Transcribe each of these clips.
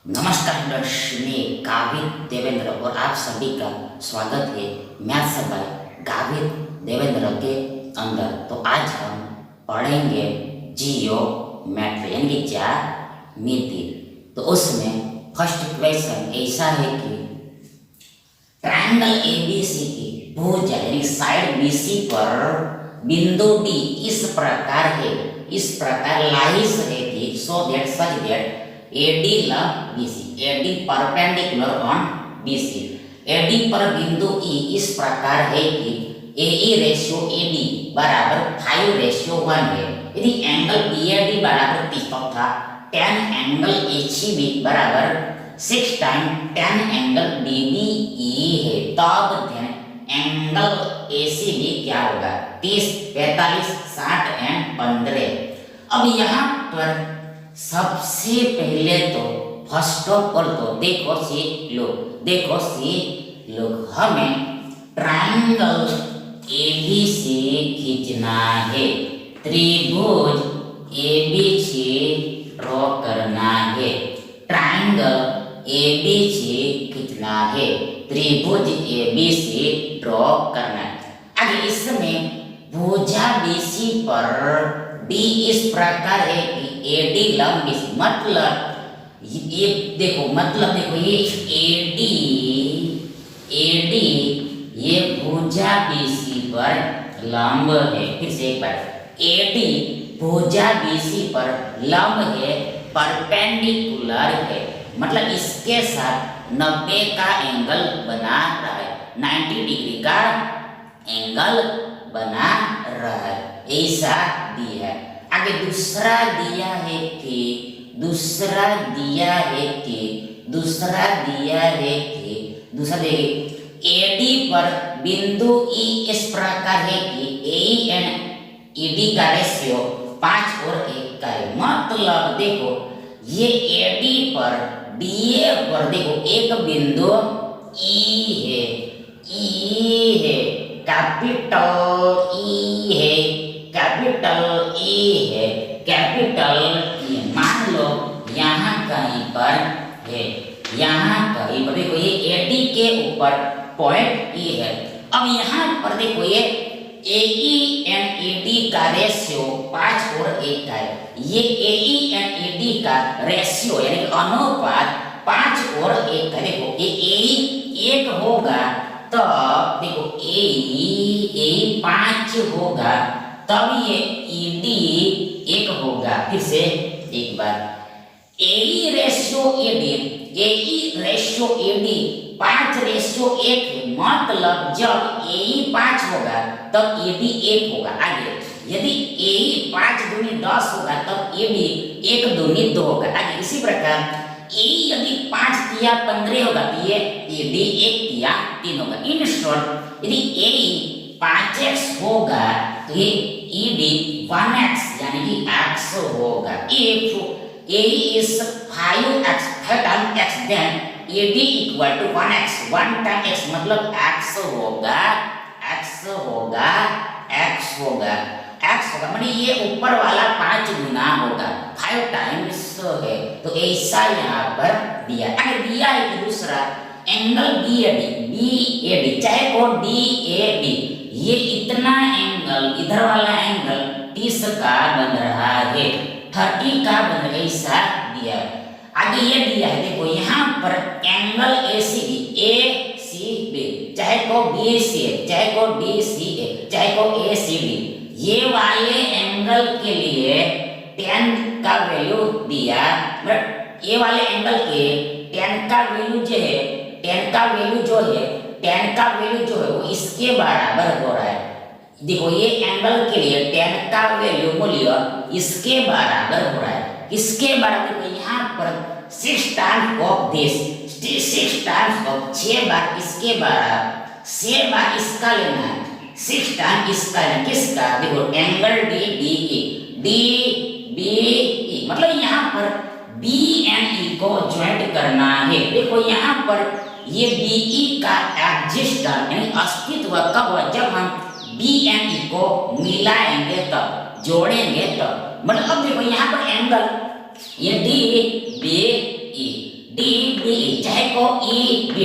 नमस्कार स्टूडेंट्स, मैं गावित देवेंद्र और आप सभी का स्वागत है मैथ्स बाय गावित देवेंद्र के अंदर। तो आज हम पढ़ेंगे जियोमेट्री यानी कि ज्यामिति। तो उसमें फर्स्ट क्वेश्चन ऐसा है कि ट्रायंगल एबीसी की भुजा यानी साइड बीसी पर बिंदु डी इस प्रकार है, इस प्रकार लाइस है कि so that such that AD लंब BC, AD perpendicular on BC, AD पर बिंदु E इस प्रकार है कि AE रेशियो AD बराबर 5:1 है। यदि एंगल BAD बराबर 30 तथा tan एंगल HEB बराबर 6 टाइम tan एंगल DBE है, तब एंगल ACB क्या होगा? 30, 45, 60 एंड 15। अब यहाँ पर सबसे पहले तो फर्स्ट ऑफ ऑल तो देखो सी लोग हमें ट्रायंगल एबीसी खींचना है, त्रिभुज एबीसी ड्रॉ करना है, ट्रायंगल एबीसी खींचना है, त्रिभुज एबीसी ड्रॉ करना है। आगे इसमें भुजा बीसी पर डी इस प्रकार है कि एडी लंब बीसी, मतलब ये देखो ये एडी ये भुजा बीसी पर लंब है। फिर से एक बार, एडी भुजा बीसी पर लंब है, परपेंडिकुलर है, मतलब इसके साथ 90 का एंगल बना रहा है, 90 डिग्री का एंगल बना रहा है, ऐसा दिया है। आगे दूसरा दिया है कि एडी पर बिंदु ई इस प्रकार है कि ए एंड ईडी का रेशियो 5 और 1 का है, मतलब देखो ये एडी पर डीए पर देखो एक बिंदु ई है, कैपिटल ई है, कैपिटल ई, मान लो यहाँ कहीं पर है, देखो ये एडी के ऊपर पॉइंट ई है। अब यहाँ पर देखो ये एई एंड ईडी का रेशियो 5 और 1 का है, ये एई एंड ईडी का रेशियो यानी अनुपात 5 और 1 का। देखो ये एई 1 होगा तब देखो ए 5 होगा, तब ये ईडी 1 होगा। फिर से एक बार, ए रेशियो एडी 5:1 है, मतलब जब ए 5 होगा तब ईडी 1 होगा। आगे यदि ए 5 दूनी 10 होगा तब ईडी 1 दूनी 2 होगा। आगे इसी प्रकार ए यदि 5 तिया 15 होगा तो ये ईडी 1 तिया 3 होगा। इन शॉर्ट यदि ए 5x होगा तो ये ईडी 1x यानी कि x होगा। If a is 5x times x then ed equal to 1x, 1 times x मतलब x होगा, मतलब ये ऊपर वाला 5 गुना होगा, 5 टाइम्स है, तो ऐसा यहाँ पर दिया। अगर दिया है कि दूसरा एंगल BAD चाहे को DAD, ये इतना एंगल, इधर वाला एंगल 30 का बन रहा है, 30 का बन रहा है, ऐसा दिया। आगे ये दिया है, देखो यहाँ पर एंगल ACB चाहे को BC है, चाहे को DC है, चाहे को ACD, ये वाले एंगल के लिए tan का वैल्यू दिया, बट ये वाले एंगल के tan का वैल्यू जो है, tan का वैल्यू जो है वो इसके बराबर हो रहा है। देखो ये एंगल के लिए tan का वैल्यू मूल्य इसके बराबर हो रहा है, इसके बराबर। यहाँ पर 6 times of this, 6 times of 6 बार इसके बराबर, 6 बार इसका लेना है, 6 टाइम इसका लेना, किसका? देखो एंगल DBE, मतलब यहाँ पर B एंड E को ज्वाइंट करना है। देखो यहाँ पर ये BE का एग्जिस्टेंस यानी अस्तित्व कब हुआ? जब हम B एंड E को मिलाएंगे तब, जोड़ेंगे तब। मतलब अब देखो यहाँ पर एंगल ये DBE DE चाहे को EBD,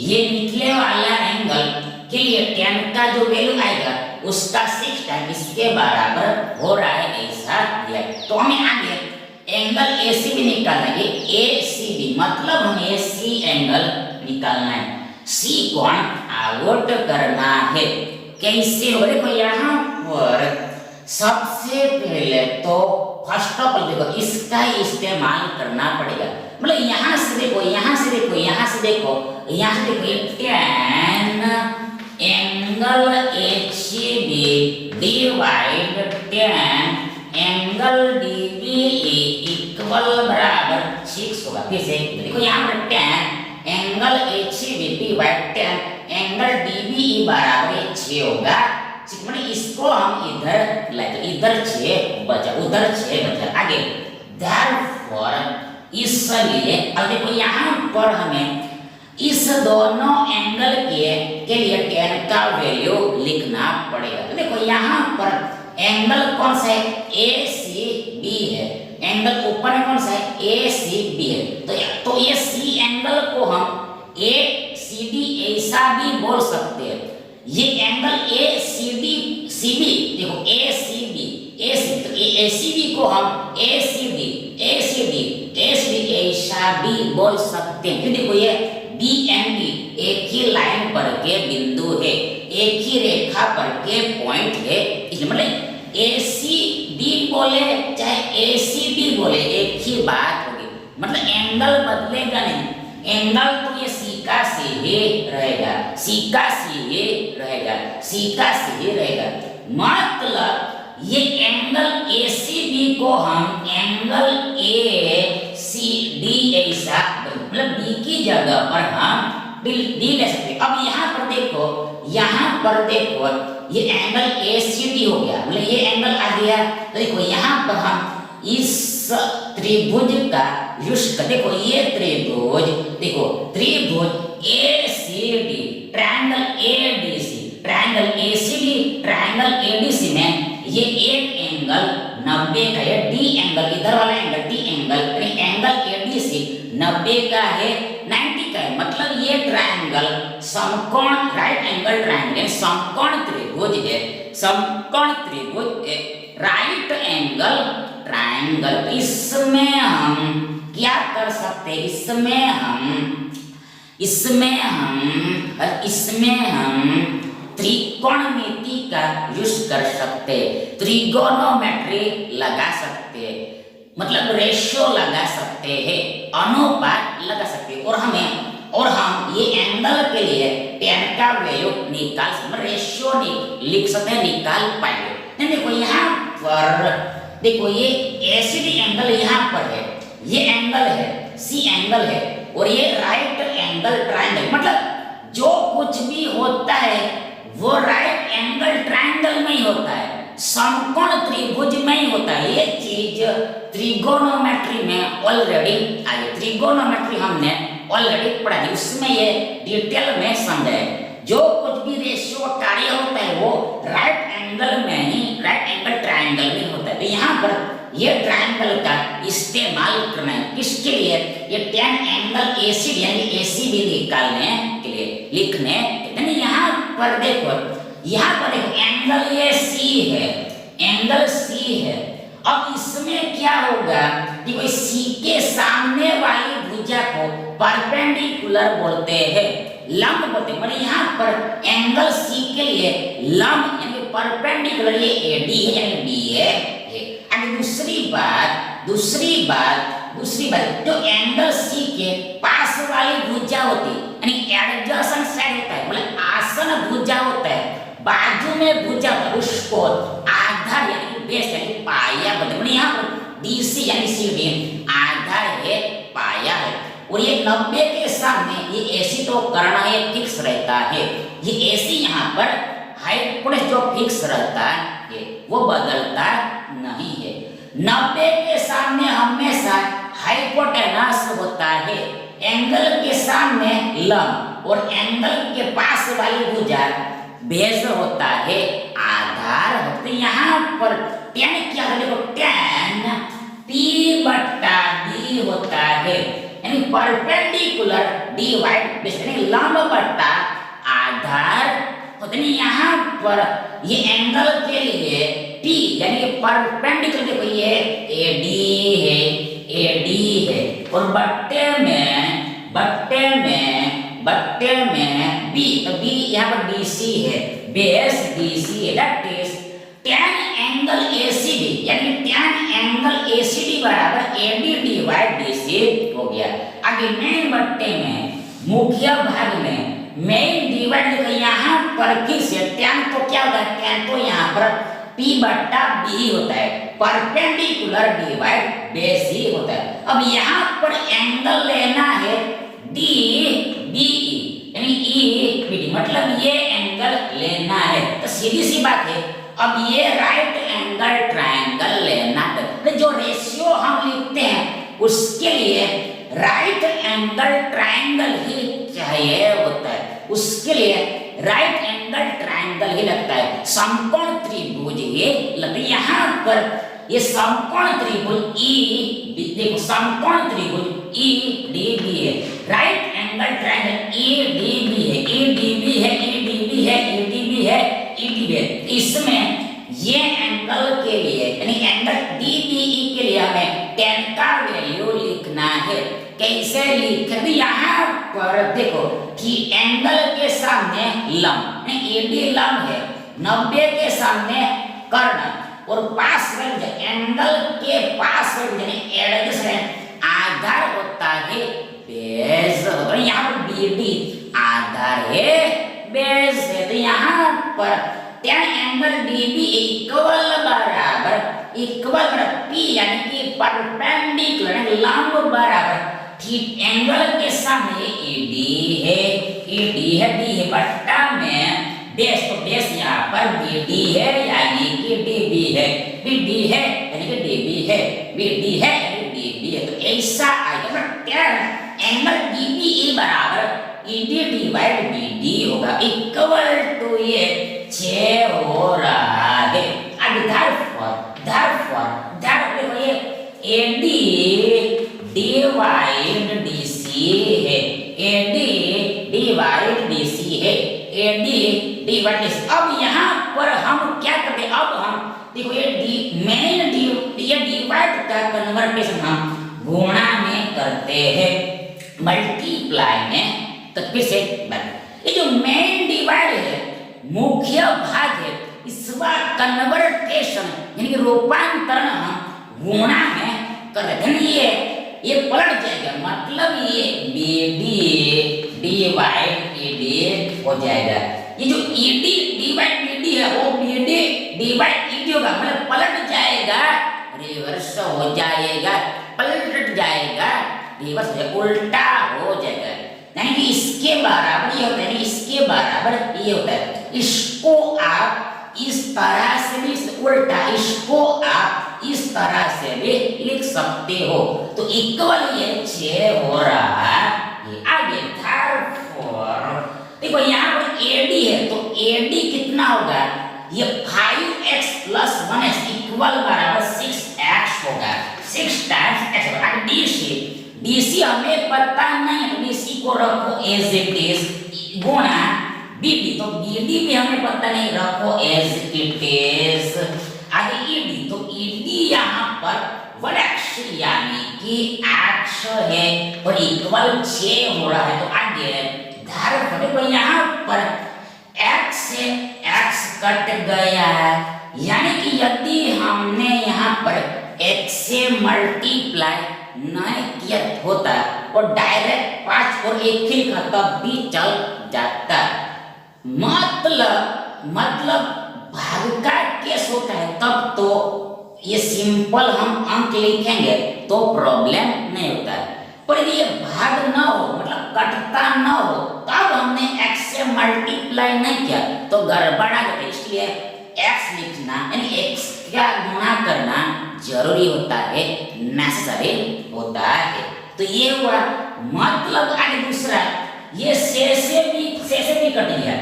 ये निकले वाला एंगल के लिए tan का जो वैल्यू आएगा उसका 6 टाइम इसके बराबर हो रहा है ऐसा दिया। तो हमें आगे एंगल ACB निकालना है। ACB मतलब हमें C एंगल निकालना है, C कोण आउट करना है। कैसे हो? देखो यहाँ पर सबसे पहले तो फर्स्ट ऑफ ऑल देखो इसका इस्तेमाल करना पड़ेगा। मतलब यहाँ से देखो, यहाँ से देखो, यहाँ से देखो, यहाँ से देखो, ये tan angle HCB divide tan angle DBE equal बराबर 6 होगा। फिर से देखो यहाँ पर tan angle HCB divide tan angle DBE बराबर 6 होगा। मतलब इसको हम इधर लाए तो इधर 6 बचा, उधर 6 बचा। आगे therefore इसलिए अब देखो यहाँ पर हमें इस दोनों एंगल के लिए tan का वैल्यू लिखना पड़ेगा। तो देखो यहाँ पर एंगल कौन सा है? ACB है। एंगल ऊपर में कौन सा है? ACB है। तो ये C एंगल को हम ACB ऐसा भी बोल सकते हैं। ये एंगल ACB देखो ACB तो ACB को हम ACD ऐसा भी बोल सकते हैं। क्यों? देखो ये BND एक ही लाइन पर के बिंदु है, एक ही रेखा पर के पॉइंट है। इसलिए मतलब ACD बोले चाहे ACB बोले एक ही बात होगी, मतलब एंगल बदलेगा नहीं। एंगल तो ये C का C ही रहेगा, C का C ही रहेगा, C का C ही रहेगा। मतलब ये एंगल ACB को हम एंगल ACD ऐसा मतलब B की जगह पर हम D ले सकते। अब यहाँ पर देखो, यहाँ पर देखो ये एंगल ACD हो गया, मतलब ये एंगल आ गया। तो देखो यहाँ पर हम इस त्रिभुज का यूज कर, देखो ये त्रिभुज, देखो त्रिभुज ACD triangle ADC, triangle ACD triangle ADC में ये एक एंगल 90 का है, D एंगल इधर वाला angle D angle angle ADC 90 का है, 90 का है। मतलब ये ट्रायंगल समकोण राइट एंगल ट्रायंगल समकोण त्रिभुज है, समकोण त्रिभुज राइट एंगल ट्रायंगल। इसमें हम क्या कर सकते हैं? इसमें हम त्रिकोणमिति का यूज कर सकते, त्रिगोनोमेट्री लगा सकते, मतलब रेशियो लगा सकते हैं, अनुपात लगा सकते हैं। और हम ये एंगल के लिए tan का वैल्यू निकाल सकते, रेशियो लिख सकते हैं, निकाल पाएंगे। देखो यहाँ पर देखो ये ACD एंगल यहाँ पर है, ये एंगल है C एंगल है, और ये राइट एंगल ट्रायंगल। मतलब जो कुछ भी होता है वो राइट एंगल ट्रायंगल में ही होता है, समकोण त्रिभुज में ही होता है। ये चीज त्रिगोनोमेट्री में ऑलरेडी आई, त्रिगोनोमेट्री हमने ऑलरेडी पढ़ा है, उसमें ये डिटेल में समझा है। जो कुछ भी रेशियो कार्य होता है वो राइट एंगल में ही, राइट एंगल ट्रायंगल में होता है। तो यहाँ पर ये ट्रायंगल का इस्तेमाल करना है, किसके लिए? ये tan एंगल ACD यानी ACB निकालने के लिए, लिखने। यानी यहाँ पर देखो एंगल ये C है, एंगल C है। अब इसमें क्या होगा? देखो C के सामने वाली भुजा को परपेंडिकुलर बोलते हैं, लंब बोलते हैं। मतलब यहाँ पर एंगल C के लिए लंब यानी परपेंडिकुलर ये AD है यानी DA है। और दूसरी बात जो एंगल C के पास वाली भुजा होती यानी एडजसेंट साइड होता है, मतलब आसन भुजा होता है, बाजू में भुजा उसको आधार यानी बेस यानी पाया बोलते हैं। मतलब यहाँ पर DC यानी CD आधार है, पाया है। और ये 90 के सामने ये AC तो करना है, फिक्स रहता है। ये AC यहाँ पर हाइपोटेनस जो फिक्स रहता है वो बदलता नहीं है। 90 के सामने हमेशा हाइपोटेनस होता है, एंगल के सामने लंब, और एंगल के पास वाली भुजा बेस होता है, आधार होता है। यहाँ पर tan क्या है? देखो tan P/D होता है, यानी परपेंडिकुलर डिवाइड बेस यानी लंब बट्टा आधार होते हैं। यहाँ पर ये एंगल के लिए P यानी कि परपेंडिकुलर देखो ये AD है और बट्टे में B तो B यहाँ पर DC है बेस DC है that is tan angle ACD यानी tan एंगल ACD बराबर AD डिवाइड DC हो गया। आगे मेन बट्टे में मुख्य भाग में मेन डिवाइड देखो यहाँ पर किस tan तो क्या होता है tan तो यहाँ पर P बट्टा B होता है परपेंडिकुलर डिवाइड बेस ही होता है। अब यहाँ पर एंगल लेना है DBE यानी EBD मतलब ये एंगल लेना है तो सीधी सी बात है अब ये राइट एंगल ट्रायंगल लेना है। जो रेशियो हम लिखते हैं उसके लिए राइट एंगल ट्रायंगल ही चाहिए होता है, उसके लिए राइट एंगल ट्रायंगल ही लगता है। समकोण त्रिभुज ये लगता है। यहाँ पर ये समकोण त्रिभुज देखो समकोण त्रिभुज EDB है राइट एंगल ट्रायंगल EDB है। इसमें ये एंगल के लिए यानी एंगल DBE के लिए हमें tan का वैल्यू लिखना है। कैसे लिखें? यहाँ पर देखो कि एंगल के सामने लंब AD लंब है 90 के सामने कर्ण और पास एंगल के पास आधार होता है बेस होता है। यहाँ पर BD आधार है बेस है तो यहाँ पर tan एंगल DB बराबर P यानी कि परपेंडिकुलर लंब बराबर ठीक एंगल के सामने AD है D है बट्टा में बेस तो बेस यहाँ पर BD है यानी कि DB है BD है यानी कि DB है BD है यानी DB है तो ऐसा आएगा tan एंगल DBE बराबर ED डिवाइड BD होगा इक्वल टू ये 6 हो रहा है। अब therefore देखो ये AD डिवाइड DC है AD डिवाइड DC है AD डिवाइड DC। अब यहाँ पर हम क्या करते हैं अब हम देखो ये मेन ये डिवाइड का कन्वर्टेशन हम गुणा में करते हैं मल्टीप्लाई में। तो फिर से ये जो मेन डिवाइड है मुख्य भाग है इसका कन्वर्टेशन यानी कि रूपांतरण हम गुणा में कर रहे हैं। ये पलट जाएगा मतलब ये BD डिवाइड ED हो जाएगा। ये जो ED डिवाइड BD है वो BD डिवाइड ED होगा मतलब पलट जाएगा रिवर्स हो जाएगा पलट जाएगा रिवर्स उल्टा हो जाएगा यानी कि इसके बराबर ये होता है इसके बराबर ये होता है। इसको आप इस तरह से भी उल्टा इसको आप इस तरह से भी लिख सकते हो तो इक्वल ये 6 हो रहा है। आगे देखो यहाँ पर AD है तो AD कितना होगा ये 5x + 1x इक्वल बराबर 6x होगा 6 टाइम्स x DC हमें पता नहीं है तो DC को रखो एज इट इज गुणा BD तो BD भी हमें पता नहीं रखो एज इट इज। आगे ED तो ED यहाँ पर 1x यानी कि x है और इक्वल 6 हो रहा है तो आगे धार देखो यहाँ पर x से x कट गया है यानी कि यदि हमने यहाँ पर x से मल्टीप्लाई नहीं किया होता और डायरेक्ट 5 और 1 ही लिखा तब भी चल जाता। मतलब भाग का केस होता है तब तो ये सिंपल हम अंक लिखेंगे तो प्रॉब्लम नहीं होता है पर यदि ये भाग ना हो मतलब कटता ना हो तब हमने x से मल्टीप्लाई नहीं किया तो गड़बड़ा जाता। इसलिए x लिखना यानी x का गुणा करना जरूरी होता है नेसेसरी होता है। तो ये हुआ मतलब आगे दूसरा ये से भी कट गया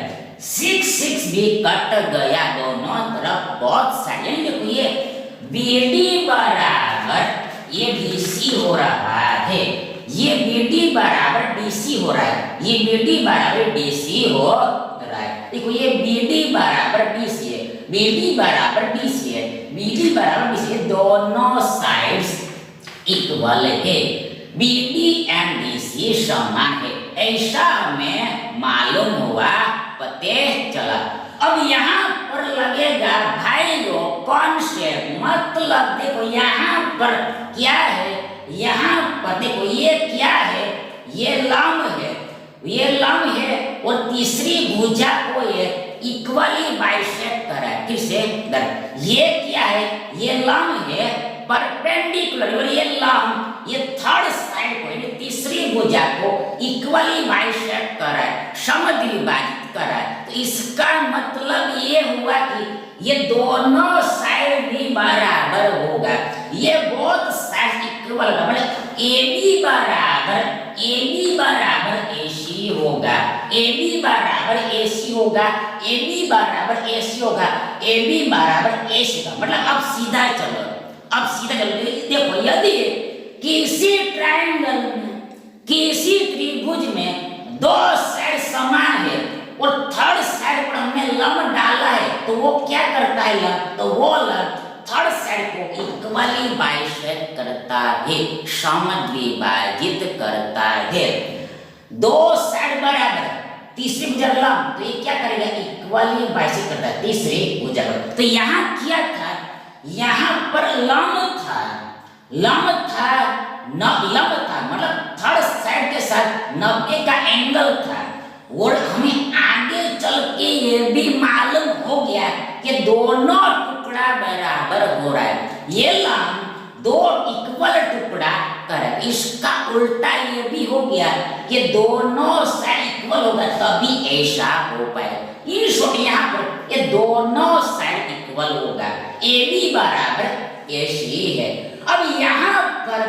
6 भी कट गया दोनों तरफ बहुत सारे देखो ये BD बराबर ये BC हो रहा है ये BD बराबर DC हो रहा है, ये BD बराबर DC हो रहा है। देखो ये BD बराबर DC है, BD बराबर DC है, BD बराबर DC है, दोनों साइड्स इक्वल है, BD एंड DC समान है, ऐसा हमें मालूम हुआ, पते चला। अब यहाँ पर लगेगा भाइयों कॉन्सेप्ट, मतलब देखो यहाँ पर क्या है, यहाँ पर देखो ये क्या है, ये लंब है, ये लंब है और तीसरी भुजा को ये इक्वली बाइसेक्ट कर रहा है, किससे ये क्या है, ये लंब है परपेंडिकुलर, और ये लंब ये थर्ड साइड को तीसरी भुजा को इक्वली बाइसेक्ट कर रहा है, समद्विभाजित कर रहा है। तो इसका मतलब ये हुआ कि ये दोनों साइड भी बराबर होगा, ये बहुत साइड इक्वल होगा, मतलब AB बराबर AC होगा, AB बराबर AC होगा, AB बराबर AC होगा, AB बराबर AC होगा। मतलब अब सीधा चलो, देखो यदि किसी ट्रायंगल में, किसी त्रिभुज में दो साइड समान है और थर्ड साइड पर हमने लंब डाला है, तो वो क्या करता है लंब, तो वो लंब थर्ड साइड को इक्वली बाइसेक्ट करता है, समद्विभाजित करता है। दो साइड बराबर, तीसरी भुजा लंब, तो ये क्या करेगा, इक्वली बाइसेक्ट करता है तीसरी भुजा को। तो यहाँ क्या था, यहाँ पर लंब था, मतलब थर्ड साइड के साथ 90 का एंगल था, और हमें आगे चल के ये भी मालूम हो गया कि दोनों टुकड़ा बराबर हो रहा है, ये लंब दो इक्वल टुकड़ा कर, इसका उल्टा ये भी हो गया कि दोनों साइड इक्वल होगा तभी ऐसा हो पाए। इन शॉर्ट यहाँ पर ये दोनों साइड इक्वल होगा, AB बराबर AC है। अब यहाँ पर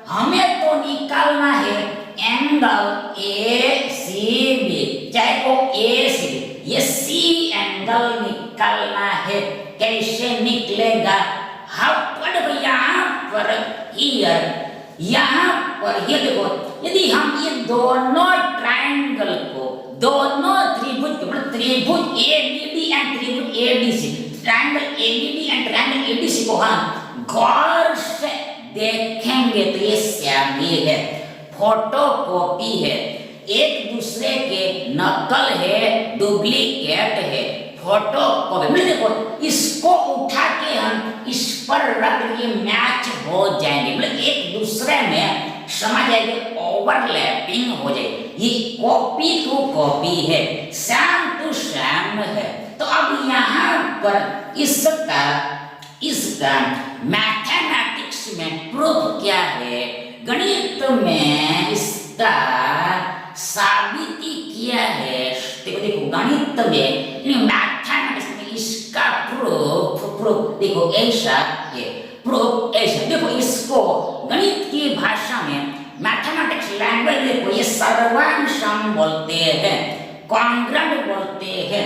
हमें तो निकालना है एंगल ACB, चाहे वो ACB, ये C एंगल निकालना है, कैसे निकलेगा, यहाँ पर ये देखो, यदि हम ये दोनों ट्रायंगल को, दोनों त्रिभुज को, मतलब त्रिभुज ABD एंड त्रिभुज ADC, triangle ABD and triangle ADC को हम गौर से देखेंगे तो ये सैम्पल है, फोटोकॉपी है, एक दूसरे के नकल है, डुप्लीकेट है, फोटोकॉपी। देखो इसको उठा के हम इस पर रख के मैच हो जाएंगे, मतलब एक दूसरे में समझ जाएंगे, ओवरलैपिंग हो जाएगी, ये कॉपी टू कॉपी है, सैम टू सैम है। तो अब यहाँ पर इसका मैथमेटिक्स में प्रूफ क्या है, गणित में इसका साबिती क्या है, देखो गणित में मैथमेटिक्स में इसका प्रूफ देखो ऐसा है, प्रूफ ऐसा, देखो इसको गणित की भाषा में, मैथमेटिक्स लैंग्वेज देखो, ये सर्वांग सम बोलते हैं, कॉन्ग्रेंट बोलते हैं,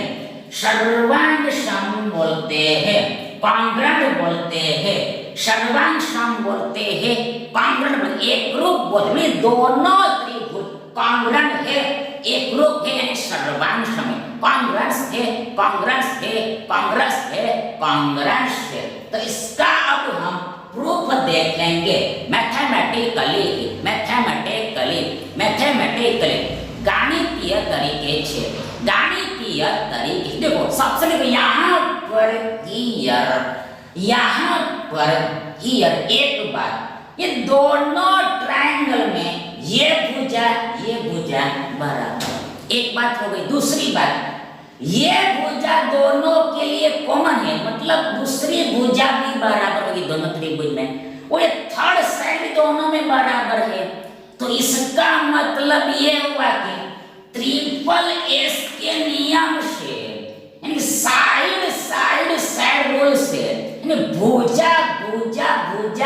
सर्वांग सम बोलते हैं, कॉन्ग्रेंट बोलते हैं, सर्वांग सम बोलते हैं, कॉन्ग्रेंट बोलते, एक रूप बोलते हैं, दोनों त्रिभुज कॉन्ग्रेंट है, एक रूप है, यानी सर्वांग सम, कॉन्ग्रेंस है, कॉन्ग्रेंस है, कॉन्ग्रेंस है, कॉन्ग्रेंस है। तो इसका अब हम प्रूफ देखेंगे मैथमेटिकली गणितीय तरीके से, गणितीय तरीके। देखो सबसे पहले यहाँ पर हियर एक बात, ये दोनों ट्रायंगल में ये भुजा बराबर, एक बात हो गई। दूसरी बात, ये भुजा दोनों के लिए कॉमन है, मतलब दूसरी भुजा भी बराबर होगी दोनों त्रिभुज में, और ये थर्ड साइड दोनों में बराबर है। तो इसका मतलब ये हुआ कि ट्रिपल एस के नियम से, यानी साइड रूल से, यानी भुजा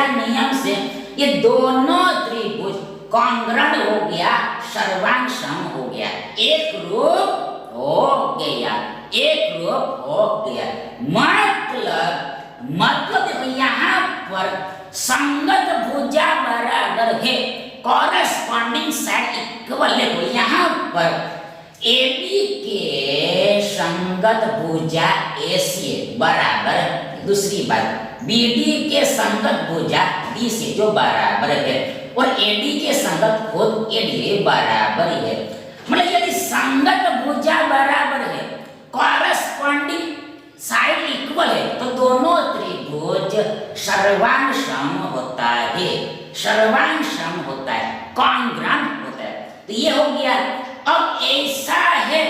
नियम से ये दोनों त्रिभुज कॉन्ग्रेंट हो गया, सर्वांग सम हो गया, एक रूप हो गया। मतलब देखो यहाँ पर संगत भुजा बराबर है, कॉरेस्पॉन्डिंग साइड इक्वल देखो यहाँ पर AB के संगत भुजा AC बराबर, दूसरी बात BD के संगत भुजा DC जो बराबर है और AD के संगत खुद AD बराबर है। मतलब यदि संगत भुजा बराबर है, कॉरेस्पॉन्डिंग साइड इक्वल है, तो दोनों त्रिभुज सर्वांग सम होता है, सर्वांग सम होता है, कॉन्ग्रुएंट होता है। तो ये हो गया। अब ऐसा है,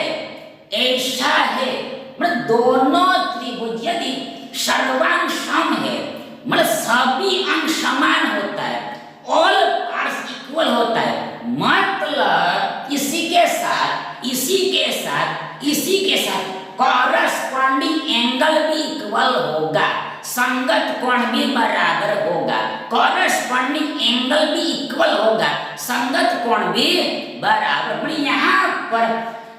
ऐसा है मतलब दोनों त्रिभुज यदि सर्वांग सम है, मतलब सभी अंग समान होता है, ऑल पार्ट्स इक्वल होता है, मतलब इसी के साथ इसी के साथ इसी के साथ कॉरेस्पॉन्डिंग एंगल भी इक्वल होगा, संगत कोण भी बराबर होगा, कॉरेस्पॉन्डिंग एंगल भी इक्वल होगा, संगत कोण भी बराबर। मतलब यहाँ पर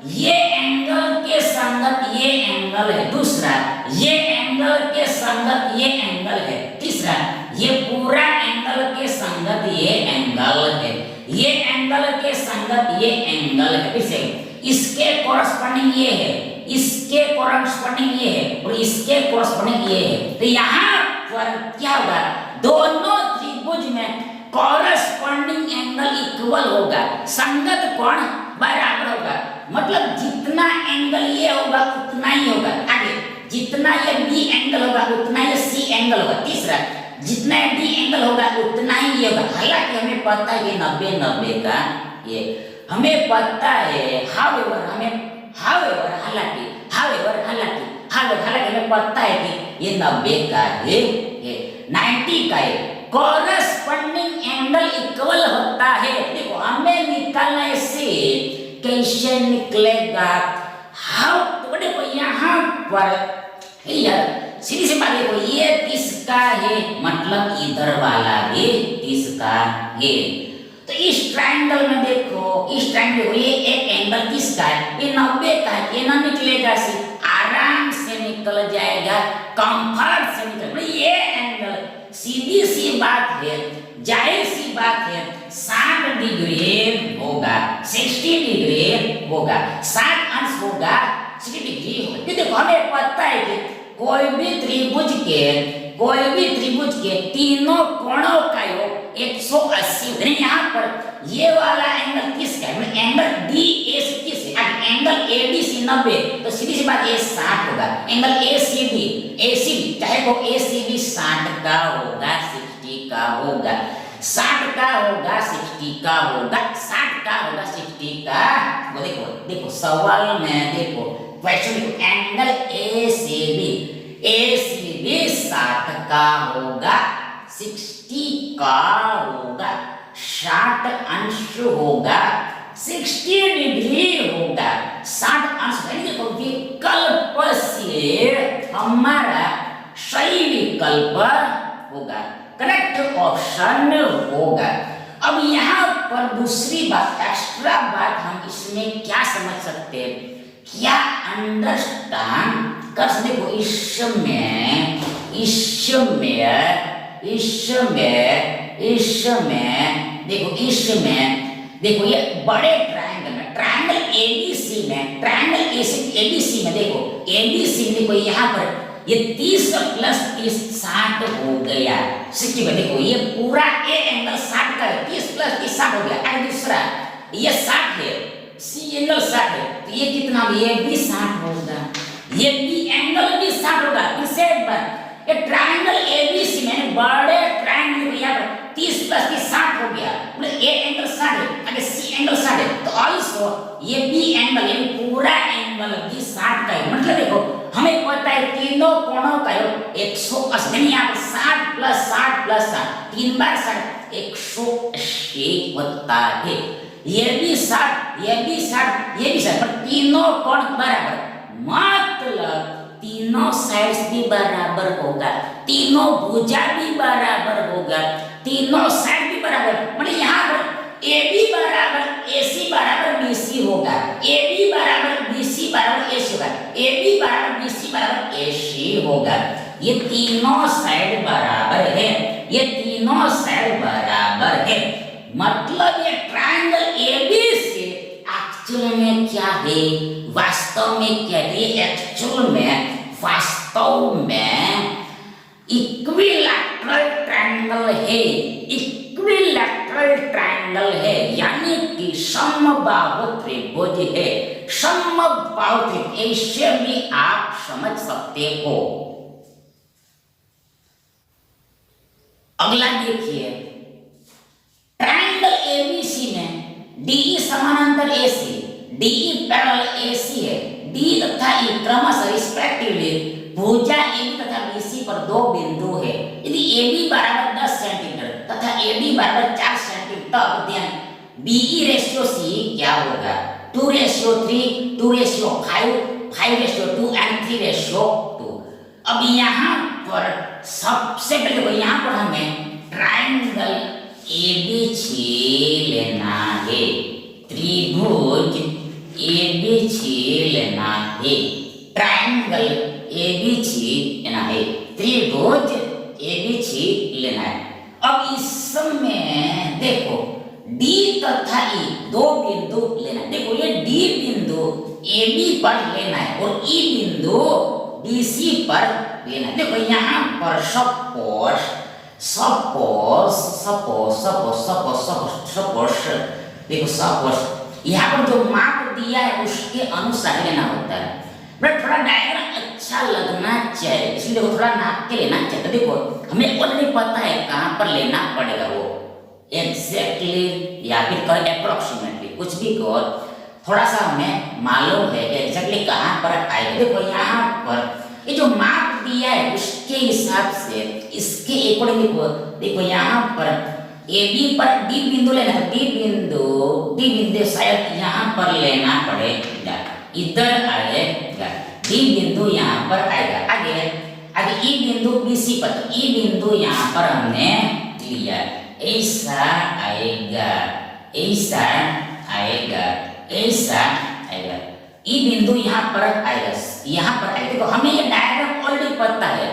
ये एंगल के संगत ये एंगल है, दूसरा ये एंगल के संगत ये एंगल है, तीसरा ये पूरा एंगल के संगत ये एंगल है, ये एंगल के संगत ये एंगल है। फिर इसके कॉरेस्पॉन्डिंग ये है, इसके कॉरेस्पॉन्डिंग ये है और इसके कॉरेस्पॉन्डिंग ये है। तो यहाँ पर क्या होगा, दोनों त्रिभुज में कॉरेस्पॉन्डिंग एंगल इक्वल होगा, संगत कोण बराबर होगा। मतलब जितना एंगल ये होगा उतना ही होगा, आगे जितना ये बी एंगल होगा उतना ये सी एंगल होगा, तीसरा जितना डी एंगल होगा उतना ही ये होगा। हालांकि हमें पता है 90-90 का ये हमें पता है, हालांकि हमें पता है कि ये 90 का है, 90 का है। कॉरेस्पॉन्डिंग एंगल इक्वल होता है। देखो हमें निकालना है से, कैसे निकलेगा, हाउ, तो देखो यहाँ पर यार सीधी सी बात देखो, ये 30 का है मतलब इधर वाला भी 30 का है। तो इस ट्रायंगल में देखो, इस ट्रायंगल में ये एक एंगल 30 का है, ये 90 का है, ये ना निकलेगा, आराम से निकल जाएगा, कंफर्ट से निकल। ये एंगल सीधी सी बात है, जाहिर सी बात है 60 डिग्री होगा, 60 डिग्री होगा, 60 अंश होगा, 60 डिग्री होगा। देखो हमें पता है कि कोई भी त्रिभुज के तीनों कोणों का योग 180 है। यहाँ पर ये वाला एंगल किसका है, एंगल DA से किस है, एंगल AD से 90, तो सीधी सी बात ये 60 होगा। एंगल ACB चाहे वो ACB 60 का होगा, 60 का होगा, 60 का होगा, 60 का होगा, 60 का होगा, 60 का। वो देखो सवाल में देखो क्वेश्चन देखो, एंगल ACB 60 का होगा, 60 का होगा, 60 अंश होगा, 60 डिग्री होगा, 60 अंश। देखो विकल्प से हमारा सही विकल्प होगा, करेक्ट ऑप्शन होगा। अब यहाँ पर दूसरी बात, एक्स्ट्रा बात हम इसमें क्या समझ सकते हैं, क्या अंडरस्टैंड कर सकते हो। देखो ये बड़े ट्रायंगल में, ट्रायंगल ABC में देखो, ABC में देखो यहाँ पर ये 30 प्लस 30 60 हो गया, 60 में देखो ये पूरा ए एंगल 60 का है, 30 प्लस 30 60 हो गया। और दूसरा ये 60 है, सी एंगल 60 है, तो ये कितना, ये भी 60 होगा, ये बी एंगल भी 60 होगा। इससे एक बार ये ट्रायंगल ABC में बड़े ट्रायंगल यहाँ पर 30 प्लस 30 60 हो गया, मतलब ए एंगल 60 है, अगर सी एंगल 60 है, तो ऑल्सो ये बी एंगल, ये पूरा एंगल भी 60 का है। मतलब देखो हमें पता है तीनों कोणों का योग 180, यहाँ पर 60 प्लस 60 3 बार 60 180 होता है। ये भी 60, ये भी 60, ये भी 60, पर तीनों कोण बराबर, मतलब तीनों साइड्स भी बराबर होगा, तीनों भुजा भी बराबर होगा, तीनों साइड भी बराबर। मतलब यहाँ पर AB बराबर AC बराबर BC होगा, AB बराबर BC बराबर AC होगा, AB बराबर BC बराबर AC होगा। ये तीनों साइड बराबर है, ये तीनों साइड बराबर है। मतलब ये ट्रायंगल एबीसी एक्चुअल में क्या है, वास्तव में क्या है, एक्चुअल में वास्तव में इक्विलैटरल ट्रायंगल है, इक्विलैटरल ट्रायंगल है, यानी कि समबाहु त्रिभुज है, समबाहु त्रिभुज, ऐसे भी आप समझ सकते हो। अगला देखिए, ट्रायंगल एबीसी में डीई समानांतर एसी, डीई पैरेलल एसी है, डी तथा ई क्रमशः रिस्पेक्टिवली भुजा एबी तथा बीसी पर दो बिंदु है। यदि एबी बराबर 10 सेंटीमीटर तथा एडी बराबर 4 सेंटीमीटर, तब देन बीई रेशियो सी क्या होगा, 2:3, 2:5, 5:2 एंड 3:2। अब यहाँ पर सबसे पहले देखो, यहाँ पर हमें ट्रायंगल एबीसी लेना है, त्रिभुज एबीसी लेना है, ट्रायंगल एबीसी लेना है, त्रिभुज एबीसी लेना है। अब इसमें देखो डी तथा ई दो बिंदु लेना है। देखो ये डी बिंदु एबी पर लेना है और ई बिंदु बीसी पर लेना है। देखो यहाँ पर सपोज यहाँ पर जो माप दिया है उसके अनुसार लेना होता है। बट थोड़ा डायग्राम अच्छा लगना चाहिए, इसलिए देखो थोड़ा नाप के लेना चाहिए। तो देखो हमें ऑलरेडी पता है कहाँ पर लेना पड़ेगा, वो एग्जैक्टली या फिर कह अप्रोक्सीमेटली, कुछ भी कहो, थोड़ा सा हमें मालूम है एग्जैक्टली कहाँ पर आएगा। देखो यहाँ पर ये जो माप दिया है उसके हिसाब से इसके अकॉर्डिंग देखो यहाँ पर AB पर D बिंदु लेना है, D बिंदु शायद यहाँ पर लेना पड़ेगा, इधर आएगा, D बिंदु यहाँ पर आएगा, आगे E बिंदु BC पर, तो E बिंदु यहाँ पर हमने लिया, ऐसा आएगा, ऐसा आएगा, ऐसा आएगा, E बिंदु यहाँ पर आएगा, यहाँ पर आएगा। देखो हमें ये डायग्राम ऑलरेडी पता है,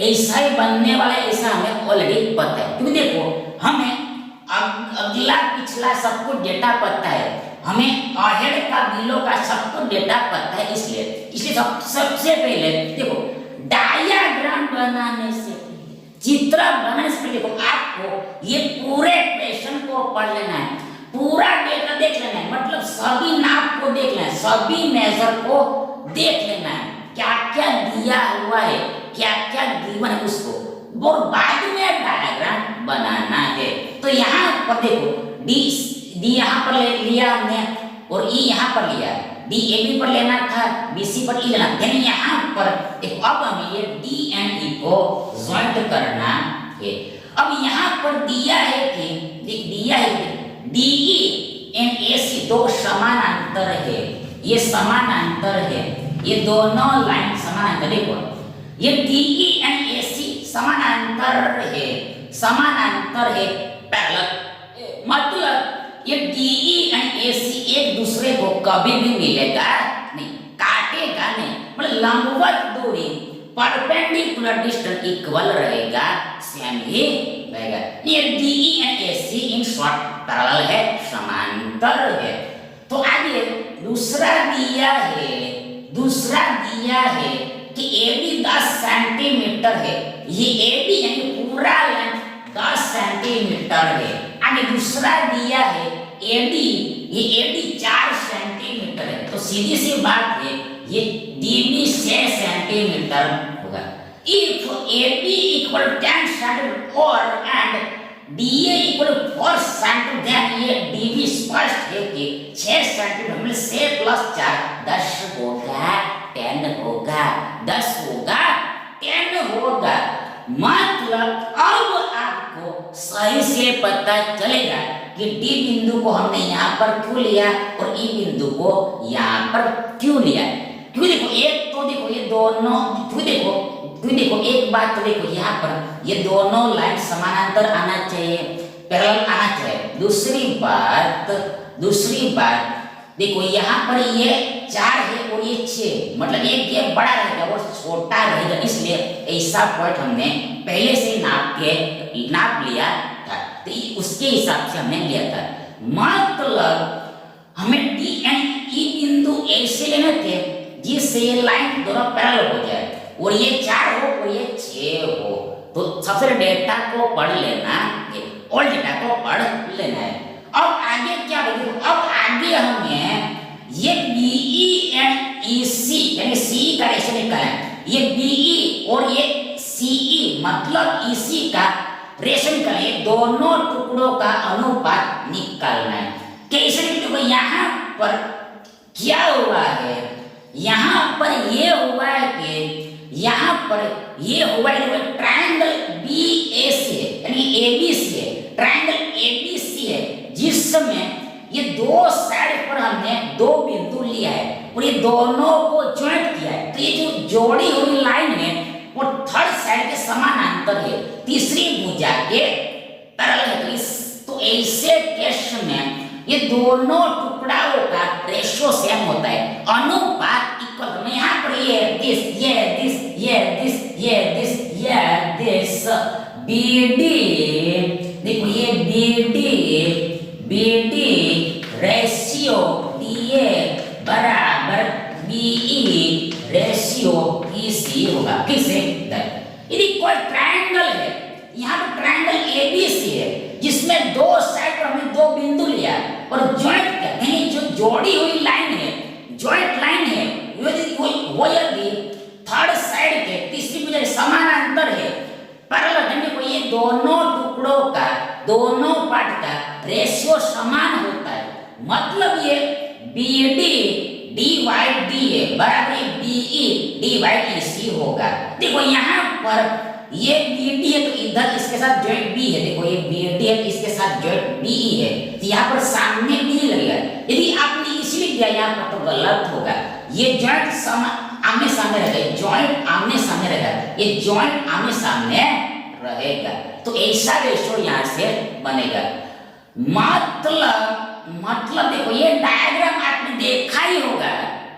ऐसा ही बनने वाला, ऐसा हमें ऑलरेडी पता है, क्योंकि देखो हमें अगला पिछला सब कुछ डेटा पता है, हमें अहेड का बिलो का सब कुछ डेटा पता है, इसलिए सबसे पहले देखो डायग्राम बनाने से, चित्र बनाने से पहले देखो आपको ये पूरे क्वेश्चन को पढ़ लेना है, पूरा डेटा देख लेना है, मतलब सभी नाप को देख लेना है, सभी मेजर को देख लेना है, क्या क्या दिया हुआ है, क्या क्या गिवन है उसको, और बाद में डायग्राम बनाना है। तो यहाँ पर देखो डी यहाँ पर ले लिया हमने और ई यहाँ पर लिया, डी ए बी पर लेना था, बी सी पर ई लेना, यानी यहाँ पर देखो अब हमें ये डी एंड ई को ज्वाइंट करना है। अब यहाँ पर दिया है कि डी ई एंड ए सी दो समानांतर है, ये समानांतर है, ये दोनों लाइन समानांतर, देखो ये डी ई एंड ए सी समानांतर है पैरेलल, मतलब ये डीई एंड एसी एक दूसरे को कभी भी मिलेगा नहीं, काटेगा नहीं, मतलब लंबवत दूरी परपेंडिकुलर डिस्टेंस इक्वल रहेगा, सेम ही रहेगा। ये DE and AC in short parallel है, समांतर है। तो आगे दूसरा दिया है कि AB 10 सेंटीमीटर है, ये AB यानी पूरा लेंथ 10 सेंटीमीटर है। आगे दूसरा दिया है AD, ये AD 4 सेंटीमीटर है, तो सीधी सी बात है ये DB 6 सेंटीमीटर होगा। If AB equal 10 सेंटीमीटर और and DA equal 4 centimetre, then ये DB स्पष्ट है कि 6 सेंटीमीटर मतलब 6 + 4 10 होगा, 10 होगा, 10 होगा, 10 होगा। मतलब अब आपको सही से पता चलेगा कि डी बिंदु को हमने यहाँ पर क्यों लिया और ई बिंदु को यहाँ पर क्यों लिया। क्यों देखो एक तो देखो ये दोनों, क्यों देखो एक बात तो देखो यहाँ पर ये दोनों लाइन समानांतर आना चाहिए, पैरेलल आना चाहिए। दूसरी बात देखो यहाँ पर ये 4 है और ये 6, मतलब एक ये बड़ा रहेगा और छोटा रहेगा, इसलिए ऐसा पॉइंट हमने पहले से नाप लिया था। तो उसके हिसाब से हमने लिया था। मतलब हमें डी एंड ई बिंदु ऐसे लेने थे जिससे ये लाइन दोनों पैरेलल हो जाए और ये 4 हो और ये 6 हो। तो सबसे डेटा को पढ़ लेना, और डेटा को पढ़ लेना है। अब आगे क्या बताओ, अब आगे हमें ये बीई एंड ईसी यानी सी का रेशो निकालना है। ये बीई और ये सीई मतलब ईसी का रेशो निकालना है, दोनों टुकड़ों का अनुपात निकालना है। कैसे निकलेगा? यहाँ पर क्या हुआ है, यहाँ पर ये हुआ है कि यहाँ पर ये हुआ है ट्रायंगल बीएसी है यानी एबीसी है, ट्रायंगल एबीसी है जिसमें ये दो साइड पर हमने दो बिंदु लिया है और ये दोनों को ज्वाइंट किया है। तो ये जो जोड़ी हुई लाइन है वो थर्ड साइड के समानांतर है, तीसरी भुजा के पैरेलल है। तो ऐसे केस में ये दोनों टुकड़ों का रेशो सेम होता है, अनुपात इक्वल। मैं यहाँ पर ये दिस बीडी, देखो ये बीडी रेशियो डीए बराबर बीई रेशियो ईसी होगा। किसे? यदि कोई ट्रायंगल है, यहाँ पर ट्रायंगल एबीसी है जिसमें दो साइड पर हमने दो बिंदु लिया और ज्वाइंट किया, यानी जो जोड़ी हुई लाइन है, ज्वाइंट लाइन है, वो यदि थर्ड साइड के तीसरी भुजा समानांतर है, पैरेलल है, को ये दोनों टुकड़ों का, दोनों पार्ट का रेशियो समान होता है। मतलब ये बीडी डिवाइड डी है बराबर बीई डिवाइड ईसी होगा। देखो यहाँ पर ये बीडी है तो इधर इसके साथ ज्वाइंट बी है, देखो ये बीडी है इसके साथ ज्वाइंट बीई है, तो यहाँ पर सामने बी लगेगा। यदि आपने इसलिए दिया यहाँ पर तो गलत होगा। ये ज्वाइंट आमने सामने रहेगा, ज्वाइंट आमने सामने रहेगा, ये ज्वाइंट आमने सामने रहेगा। तो ऐसा रेशो यहाँ से बनेगा। मतलब देखो ये डायग्राम आपने देखा ही होगा,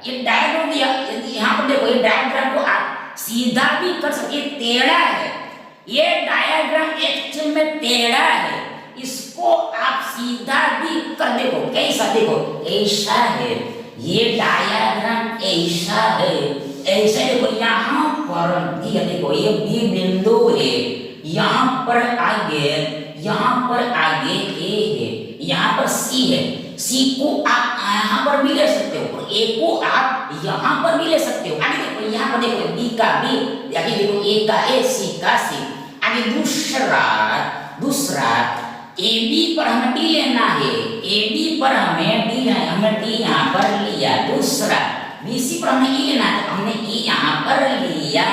ये डायग्राम यहाँ पर देखो, ये डायग्राम को आप सीधा भी कर सकते, टेढ़ा है, ये डायग्राम एक्चुअल में टेढ़ा है, इसको आप सीधा भी कर देखो। कैसा? देखो ऐसा है, ये डायग्राम ऐसा है, ऐसे देखो यहाँ पर देखो ये बी बिंदु है, यहाँ पर आगे ए है, यहाँ पर सी है, सी को आप यहाँ पर भी ले सकते हो और ए को आप यहाँ पर भी ले सकते हो। आगे देखो यहाँ पर देखो बी का बी, आगे देखो ए का ए, सी का सी। आगे दूसरा ए बी पर हमें डी लेना है, ए बी पर हमें डी है, हमें डी यहाँ पर लिया। दूसरा बी सी पर हमें ई लेना है, तो हमने ई यहाँ पर लिया।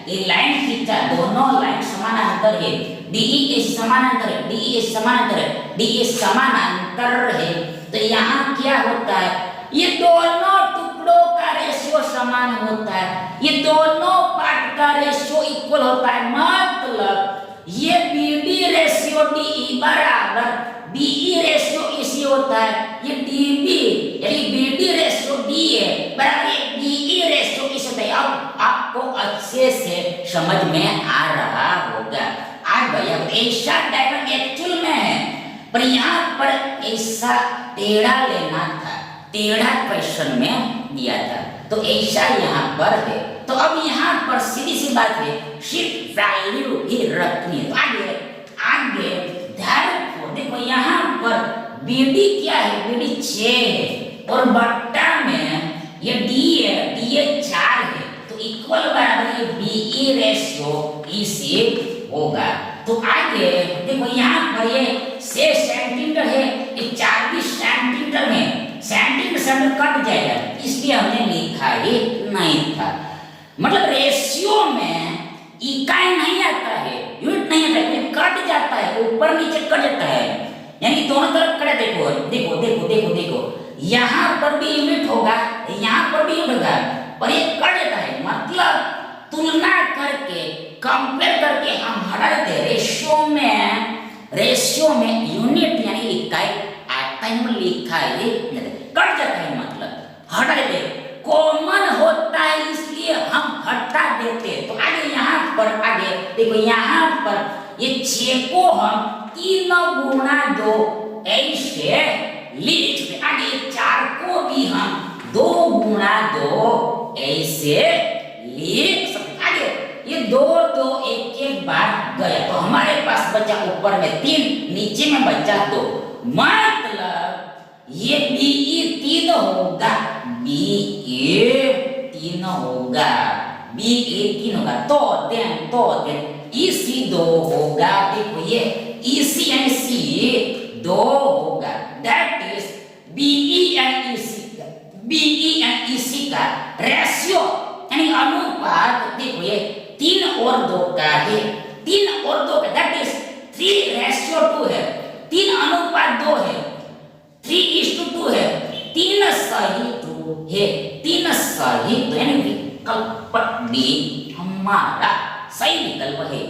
ये लाइन खींचा, दोनों लाइन समानांतर है, डीई समानांतर है, डीई समानांतर है। तो यहाँ क्या होता है, ये दोनों टुकड़ों का रेशियो समान होता है, ये दोनों पार्ट का रेशियो इक्वल होता है। मतलब ये बीडी रेशियो डीई बराबर बीई रेशियो इसी होता है, ये डीबी यानी बीडी रेशियो डी है बराबर बीई रेशियो इसी होता है। अब आपको अच्छे से समझ में आ रहा होगा। आज भैया ऐसा डायग्राम एक्चुअल में है, पर यहाँ पर ऐसा टेढ़ा लेना था, टेढ़ा क्वेश्चन में दिया था, तो ऐसा यहाँ पर है। तो अब यहाँ पर सीधी सी बात है, सिर्फ वैल्यू ही रखनी है। तो आगे ध्यान रखो, देखो यहाँ पर बीडी क्या है, बीडी 6 है और बट्टा में ये डी है, डी 4 है, तो इक्वल बराबर ये बीई रेशियो इसी होगा। तो आगे देखो यहाँ पर ये 6 सेंटीमीटर है, ये 40 सेंटीमीटर में सेंटीमीटर कट जाएगा, इसलिए हमने लिखा ही नहीं था। मतलब रेशियो में इकाई नहीं आता है, यूनिट नहीं आता है, कट जाता है, ऊपर नीचे कट जाता है, यानी दोनों तरफ कट। देखो यहाँ पर भी यूनिट होगा, यहाँ पर भी यूनिट होगा, पर ये कट जाता है। मतलब तुलना करके, कंपेयर करके हम हटा देते हैं। रेशियो में यूनिट यानी इकाई आता है, लिखा है, कट जाता है, मतलब हटा देते हैं। कॉमन होता है इसलिए हम हटा देते हैं। तो आगे यहाँ पर आगे देखो, यहाँ पर ये 6 को हम 3 गुणा 2 ऐसे लिख सकते। आगे 4 को भी हम 2 गुणा 2 ऐसे लिख सकते। आगे ये 2 तो एक बार गया तो हमारे पास बचा ऊपर में 3, नीचे में बचा 2, मतलब ये BE 3 होगा, BE 3 होगा, BE 3 होगा। तो देन EC 2 होगा। देखो ये EC यानी C 2 होगा, that is BE and EC का रेशियो यानी अनुपात। देखो ये 3 और 2 का है, 3 और 2 का, दैट इज 3:2 है, 3 अनुपात 2 है, 3:2 है, 3 सही 2 है, 3 सही 2 यानी विकल्प डी हमारा सही विकल्प है।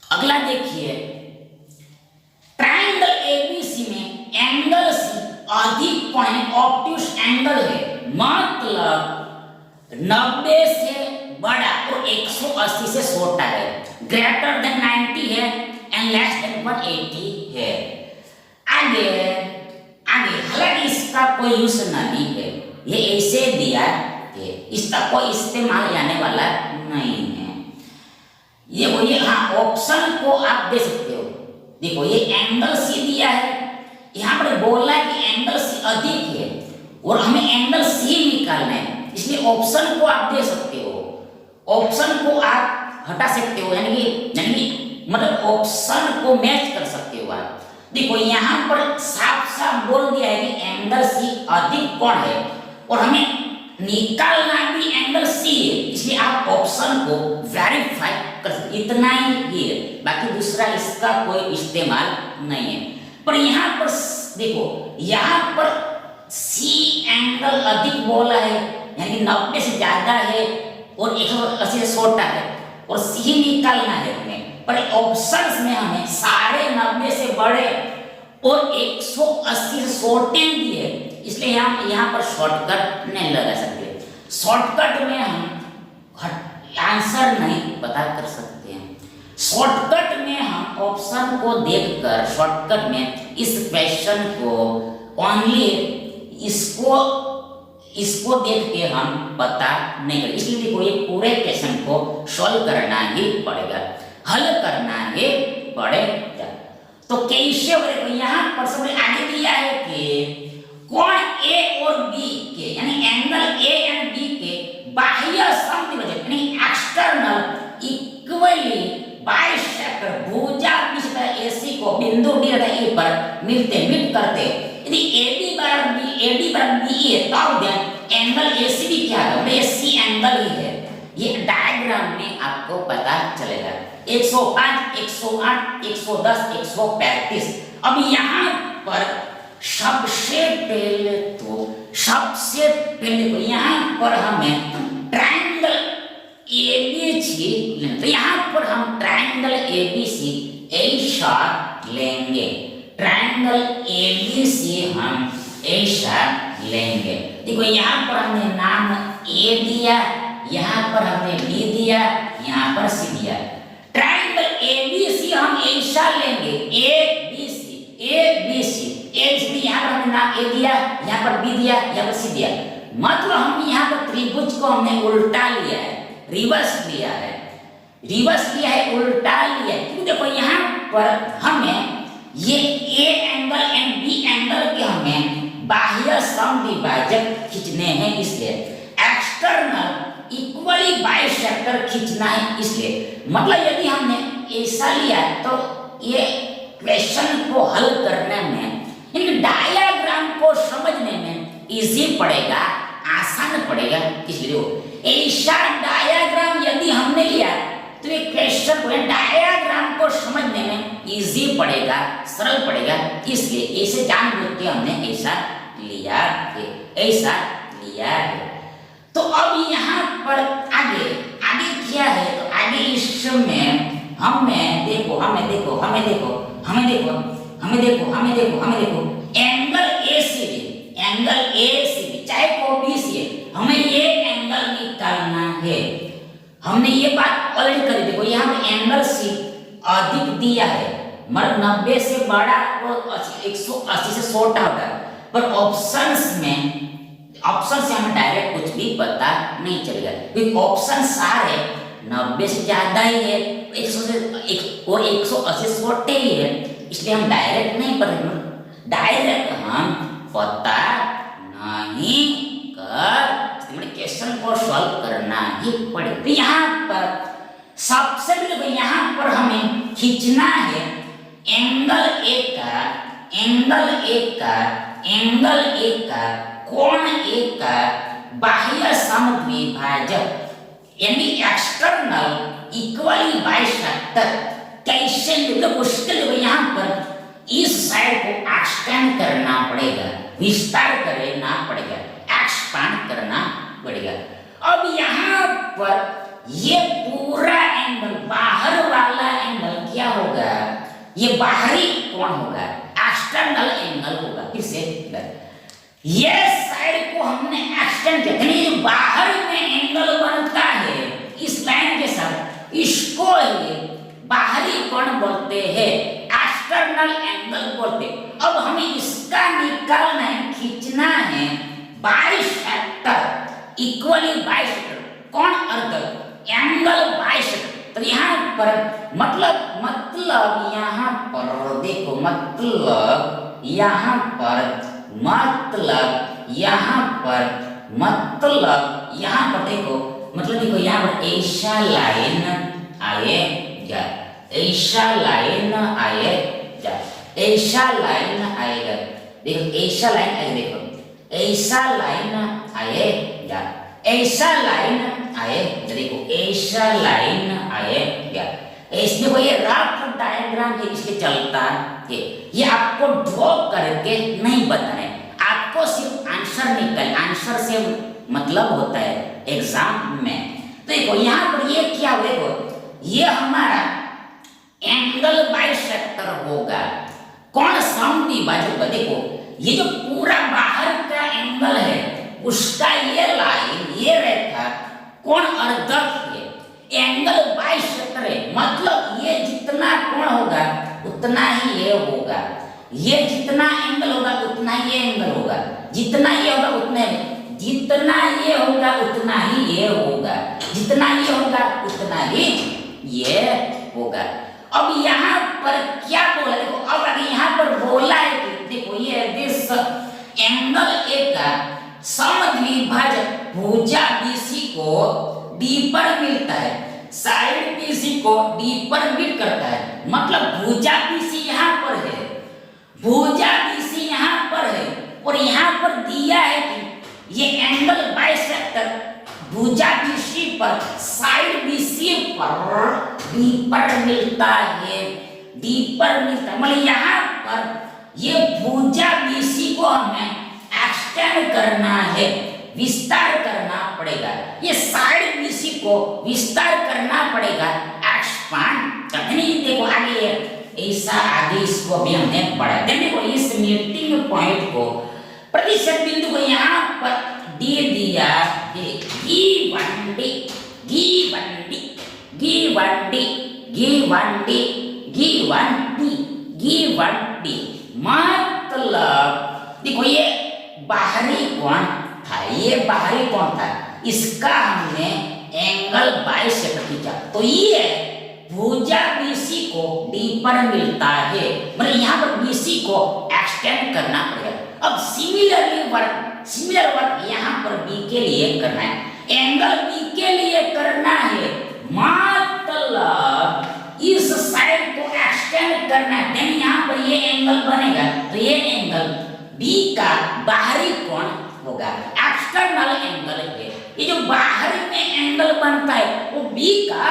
अगला देखिए, ट्रायंगल एबीसी में एंगल सी अधिक पॉइंट ऑब्ट्यूस एंगल है, मतलब 90 से बड़ा और 180 से छोटा है, ग्रेटर देन 90 है एंड लेस देन 180 है। आगे हालांकि इसका कोई यूज नहीं है, ये ऐसे दिया है, इसका कोई इस्तेमाल आने वाला नहीं है। ये हाँ ऑप्शन को आप दे सकते हो। देखो ये एंगल सी दिया है, यहाँ पर बोला है कि एंगल सी अधिक है और हमें एंगल सी निकालना है, इसलिए ऑप्शन को आप दे सकते हो, ऑप्शन को आप हटा सकते हो, यानी मतलब ऑप्शन को मैच कर सकते हो आप। देखो यहाँ पर साफ साफ बोल दिया है कि एंगल सी अधिक कोण है और हमें निकालना भी एंगल सी है, इसलिए आप ऑप्शन को वेरीफाई कर सकते, इतना ही है, बाकी दूसरा इसका कोई इस्तेमाल नहीं है। पर यहाँ पर देखो, यहाँ पर सी एंगल अधिक बोला है, यानी 90 से ज्यादा है और 180 से छोटा है और सी निकालना है हमें, पर ऑप्शंस में हमें सारे 90 से बड़े और 180 से छोटे दिए, इसलिए हम यहाँ पर शॉर्टकट नहीं लगा सकते। शॉर्टकट में हम आंसर नहीं पता कर सकते हैं। शॉर्टकट में हम ऑप्शन को देखकर शॉर्टकट में इस क्वेश्चन को ओनली इसको देख के हम पता नहीं करें, इसलिए देखो ये पूरे क्वेश्चन को सॉल्व करना ही पड़ेगा, हल करना ही पड़ेगा। तो कैसे बोले, यहाँ पर सबसे आगे दिया है कि कोण ए और बी के, यानी एंगल ए एंड बी के बाह्य समद्विभाजक यानी एक्सटर्नल इक्वली बाइसेक्टर भुजा एसी को बिंदु डी तथा ई पर मिट करते, यदि एडी बराबर बी है तब देन एंगल एसीबी क्या है, ये सी एंगल ही है। ये डायग्राम में आपको पता चलेगा। 105, 108, 110, 135। अब यहाँ पर सबसे पहले तो यहाँ पर हमें ट्रायंगल एबीसी लेंगे, तो यहाँ पर हम ट्रायंगल एबीसी ऐसा लेंगे, ट्रायंगल एबीसी हम ऐसा लेंगे। देखो यहाँ पर हमने नाम ए दिया, यहाँ पर हमने बी दिया, यहाँ पर सी दिया। ट्रायंगल एबीसी हम ऐसा लेंगे, ए बी सी ए इसलिए यहाँ पर हमने नाम ए दिया, यहाँ पर बी दिया, यहाँ पर सी दिया, मतलब हम यहाँ पर त्रिभुज को हमने उल्टा लिया है, रिवर्स लिया है, रिवर्स लिया है, उल्टा लिया है। क्योंकि देखो यहाँ पर हमें ये A angle and B angle के हमें बाह्य समद्विभाजक खींचने हैं, इसलिए एक्सटर्नल इक्वली बाइसेक्टर खींचना है, इसलिए मतलब यदि हमने ऐसा लिया तो ये क्वेश्चन को हल करने में, यानी डायग्राम को समझने में इजी पड़ेगा, आसान पड़ेगा। इसलिए ऐसा डायग्राम यदि हमने लिया तो ये क्वेश्चन को, डायग्राम को समझने में इजी पड़ेगा, सरल पड़ेगा, इसलिए ऐसे जानबूझ के हमने ऐसा लिया है, ऐसा लिया है। तो अब यहाँ पर आगे क्या है, तो आगे इसमें हमें देखो एंगल एसीबी चाहे कोई भी सी है, हमें ये एंगल निकालना है। हमने ये बात ऑलरेडी करी, देखो यहाँ पे एंगल सी अधिक दिया है, मतलब 90 से बड़ा और 180 से छोटा होगा, पर ऑप्शन से हमें डायरेक्ट कुछ भी पता नहीं चलेगा, क्योंकि ऑप्शन सारे 90 से ज्यादा ही है, 100 से और 180 से छोटे ही है, इसलिए हम डायरेक्ट नहीं पढ़ेंगे, डायरेक्ट हम पता नहीं कर, क्वेश्चन को सॉल्व करना ही पड़ेगा। तो यहाँ पर सबसे पहले यहाँ पर हमें खींचना है एंगल ए का कोण ए का बाह्य समद्विभाजक, यानी एक्सटर्नल इक्वली बाइसेक्टर। कैसे मतलब उसके लिए यहाँ पर इस साइड को एक्सटेंड करना पड़ेगा, विस्तार करना पड़ेगा, एक्सपांड करना पड़ेगा। अब यहाँ पर ये पूरा एंगल, बाहर वाला एंगल क्या होगा, ये बाहरी कोण होगा, एक्सटर्नल एंगल होगा। फिर से ये साइड को हमने एक्सटेंड किया, यानी बाहर में एंगल बनता है इस लाइन के साथ, इसको ही बाहरी कोण बोलते हैं, एक्सटर्नल एंगल बोलते हैं। अब हमें इसका निकालना है, खींचना है बाइसेक्टर, इक्वली बाइसेक्टर, कोण अर्धक, एंगल बाइसेक्टर। तो यहाँ पर मतलब यहाँ पर देखो, यहाँ पर देखो, देखो यहाँ पर ऐसा लाइन आएगा, ऐसा लाइन आएगा, ऐसा लाइन आएगा, देखो ऐसा लाइन आएगा, देखो ऐसा लाइन आएगा, ऐसा लाइन आएगा, देखो ऐसा लाइन आएगा। इसमें कोई रफ डायग्राम है, इसके चलता है, ये आपको ड्रॉ करके नहीं बताना है, आपको सिर्फ आंसर से मतलब होता है एग्जाम में। तो देखो यहाँ पर ये क्या हो, देखो ये हमारा एंगल बाइसेक्टर होगा, कोण समद्विभाजक। देखो ये जो पूरा बाहर का एंगल है उसका ये लाइन, ये रेखा कोण अर्धक है, एंगल बाइसेक्टर है, मतलब ये जितना कोण होगा उतना ही ये होगा, ये जितना एंगल होगा उतना ही ये एंगल होगा, जितना ये होगा उतने, जितना ये होगा उतना ही ये होगा, जितना ये होगा उतना ही ये होगा। अब यहाँ पर क्या बोला, देखो अब अगर यहाँ पर बोला है कि देखो ये दिस एंगल ए का समद्विभाजक भुजा BC को D पर मिलता है, साइड BC को D पर मिल करता है, मतलब भुजा BC यहाँ पर है, भुजा BC यहाँ पर है, और यहाँ पर दिया है कि ये एंगल बाइसेक्टर भुजा BC पर साइड BC पर D पर मिलता है, D पर मिलता है, मतलब यहाँ पर ये भुजा BC को हमें एक्सटेंड करना है, विस्तार करना पड़ेगा, ये साइड BC को विस्तार करना पड़ेगा, एक्सपांड करना। देखो आगे ऐसा, आगे इसको भी हमने पढ़ा। देखो इस मीटिंग पॉइंट को, प्रतिशत बिंदु को यहाँ पर D दिया है, गिवन डी, मतलब मतलब देखो ये बाहरी कोण था, ये बाहरी कोण था, इसका हमने एंगल बाइसेक्टर खींचा, तो ये भुजा BC को D पर मिलता है, मतलब यहाँ पर BC को एक्सटेंड करना पड़ेगा। अब सिमिलर वर्क यहाँ पर B के लिए करना है, एंगल B के लिए करना है, मतलब इस साइड को एक्सटेंड करना है, देन यहाँ पर ये एंगल बनेगा, तो ये एंगल B का बाहरी कोण होगा, एक्सटर्नल एंगल है। ये जो बाहर में एंगल बनता है वो B का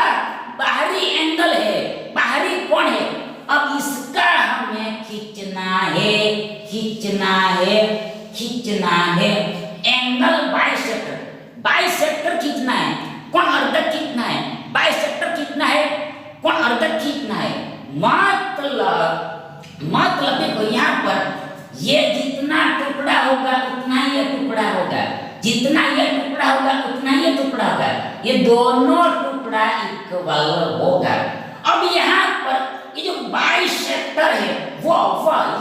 बाहरी एंगल है, बाहरी कोण है। अब इसका हमें खींचना है एंगल बाइसेक्टर खींचना है, कोण अर्धक खींचना है, बाइसेक्टर खींचना है, कोण अर्धक खींचना है। मतलब देखो यहाँ पर ये जितना टुकड़ा होगा उतना ये टुकड़ा होगा, जितना ये टुकड़ा होगा उतना ये टुकड़ा होगा, ये दोनों टुकड़ा इक्वल होगा। अब यहाँ पर ये जो बाइसेक्टर है वो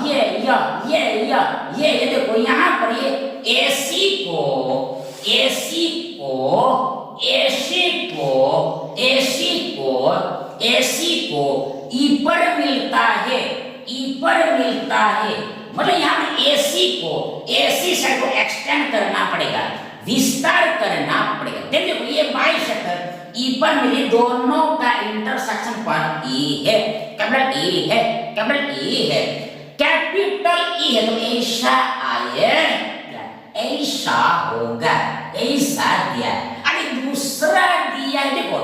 ये देखो यहाँ पर ये AC को E पर मिलता है, मतलब यहाँ पर AC साइड को एक्सटेंड करना पड़ेगा, विस्तार करना पड़ेगा। देखो ये बाइसेक्टर E पर मिली, दोनों का इंटरसेक्शन पॉइंट E है, कैपिटल E है, कैपिटल E है, तो ऐसा आएगा, ऐसा होगा, ऐसा दिया। अरे दूसरा दिया है, देखो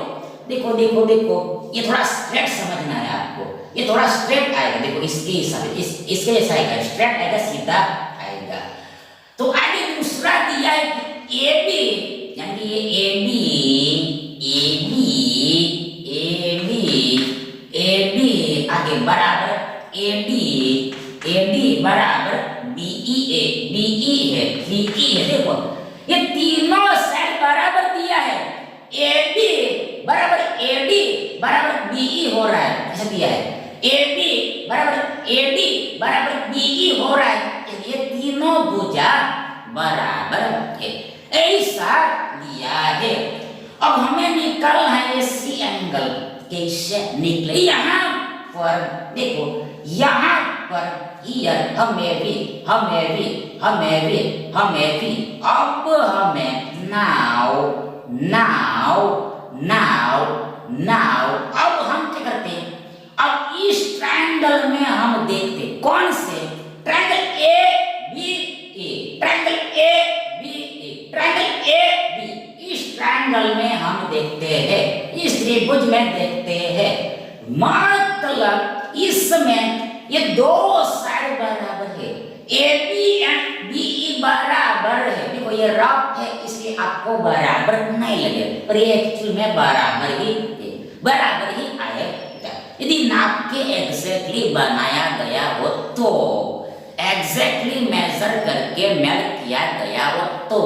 ये थोड़ा स्ट्रेट समझना है आपको, ये थोड़ा स्ट्रेट आएगा, देखो इसके हिसाब इसके जैसा आएगा, स्ट्रेट आएगा, सीधा आएगा। तो आगे दूसरा दिया है AB, यानी कि ये AB आगे बराबर AD बराबर BE है, देखो ये तीनों साइड बराबर दिया है, AB बराबर AD बराबर BE हो रहा है, ऐसा दिया है, AB बराबर AD बराबर BE हो रहा है, ये तीनों भुजा बराबर है, ऐसा दिया है। अब हमें निकालना है AC एंगल, कैसे निकले? यहाँ पर देखो, यहाँ पर हमें भी अब हमें अब हम क्या करते हैं, अब इस ट्रायंगल में हम देखते कौन से ट्रायंगल AB, इस ट्रायंगल में हम देखते हैं, इस त्रिभुज में देखते हैं, मतलब इसमें ये दो साइड बराबर है, AB एंड BE बराबर है। देखो ये रफ है इसलिए आपको बराबर नहीं लगे, पर ये एक्चुअल में बराबर ही आएगा। यदि नाप के एग्जैक्टली बनाया गया हो तो, एग्जैक्टली मेजर करके मेल किया गया हो तो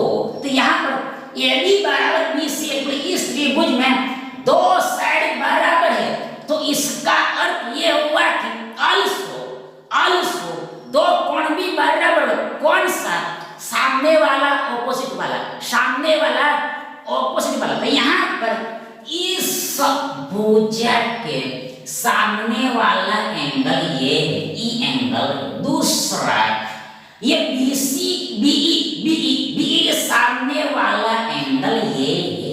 यहाँ पर AB बराबर BC, इस त्रिभुज में दो साइड बराबर है, तो इसका अर्थ ये हुआ कि also दो कोण भी बराबर हो। कौन सा? सामने वाला ऑपोजिट वाला। तो यहाँ पर इस भुजा के सामने वाला एंगल ये है, E एंगल। दूसरा ये BE के सामने वाला एंगल ये है।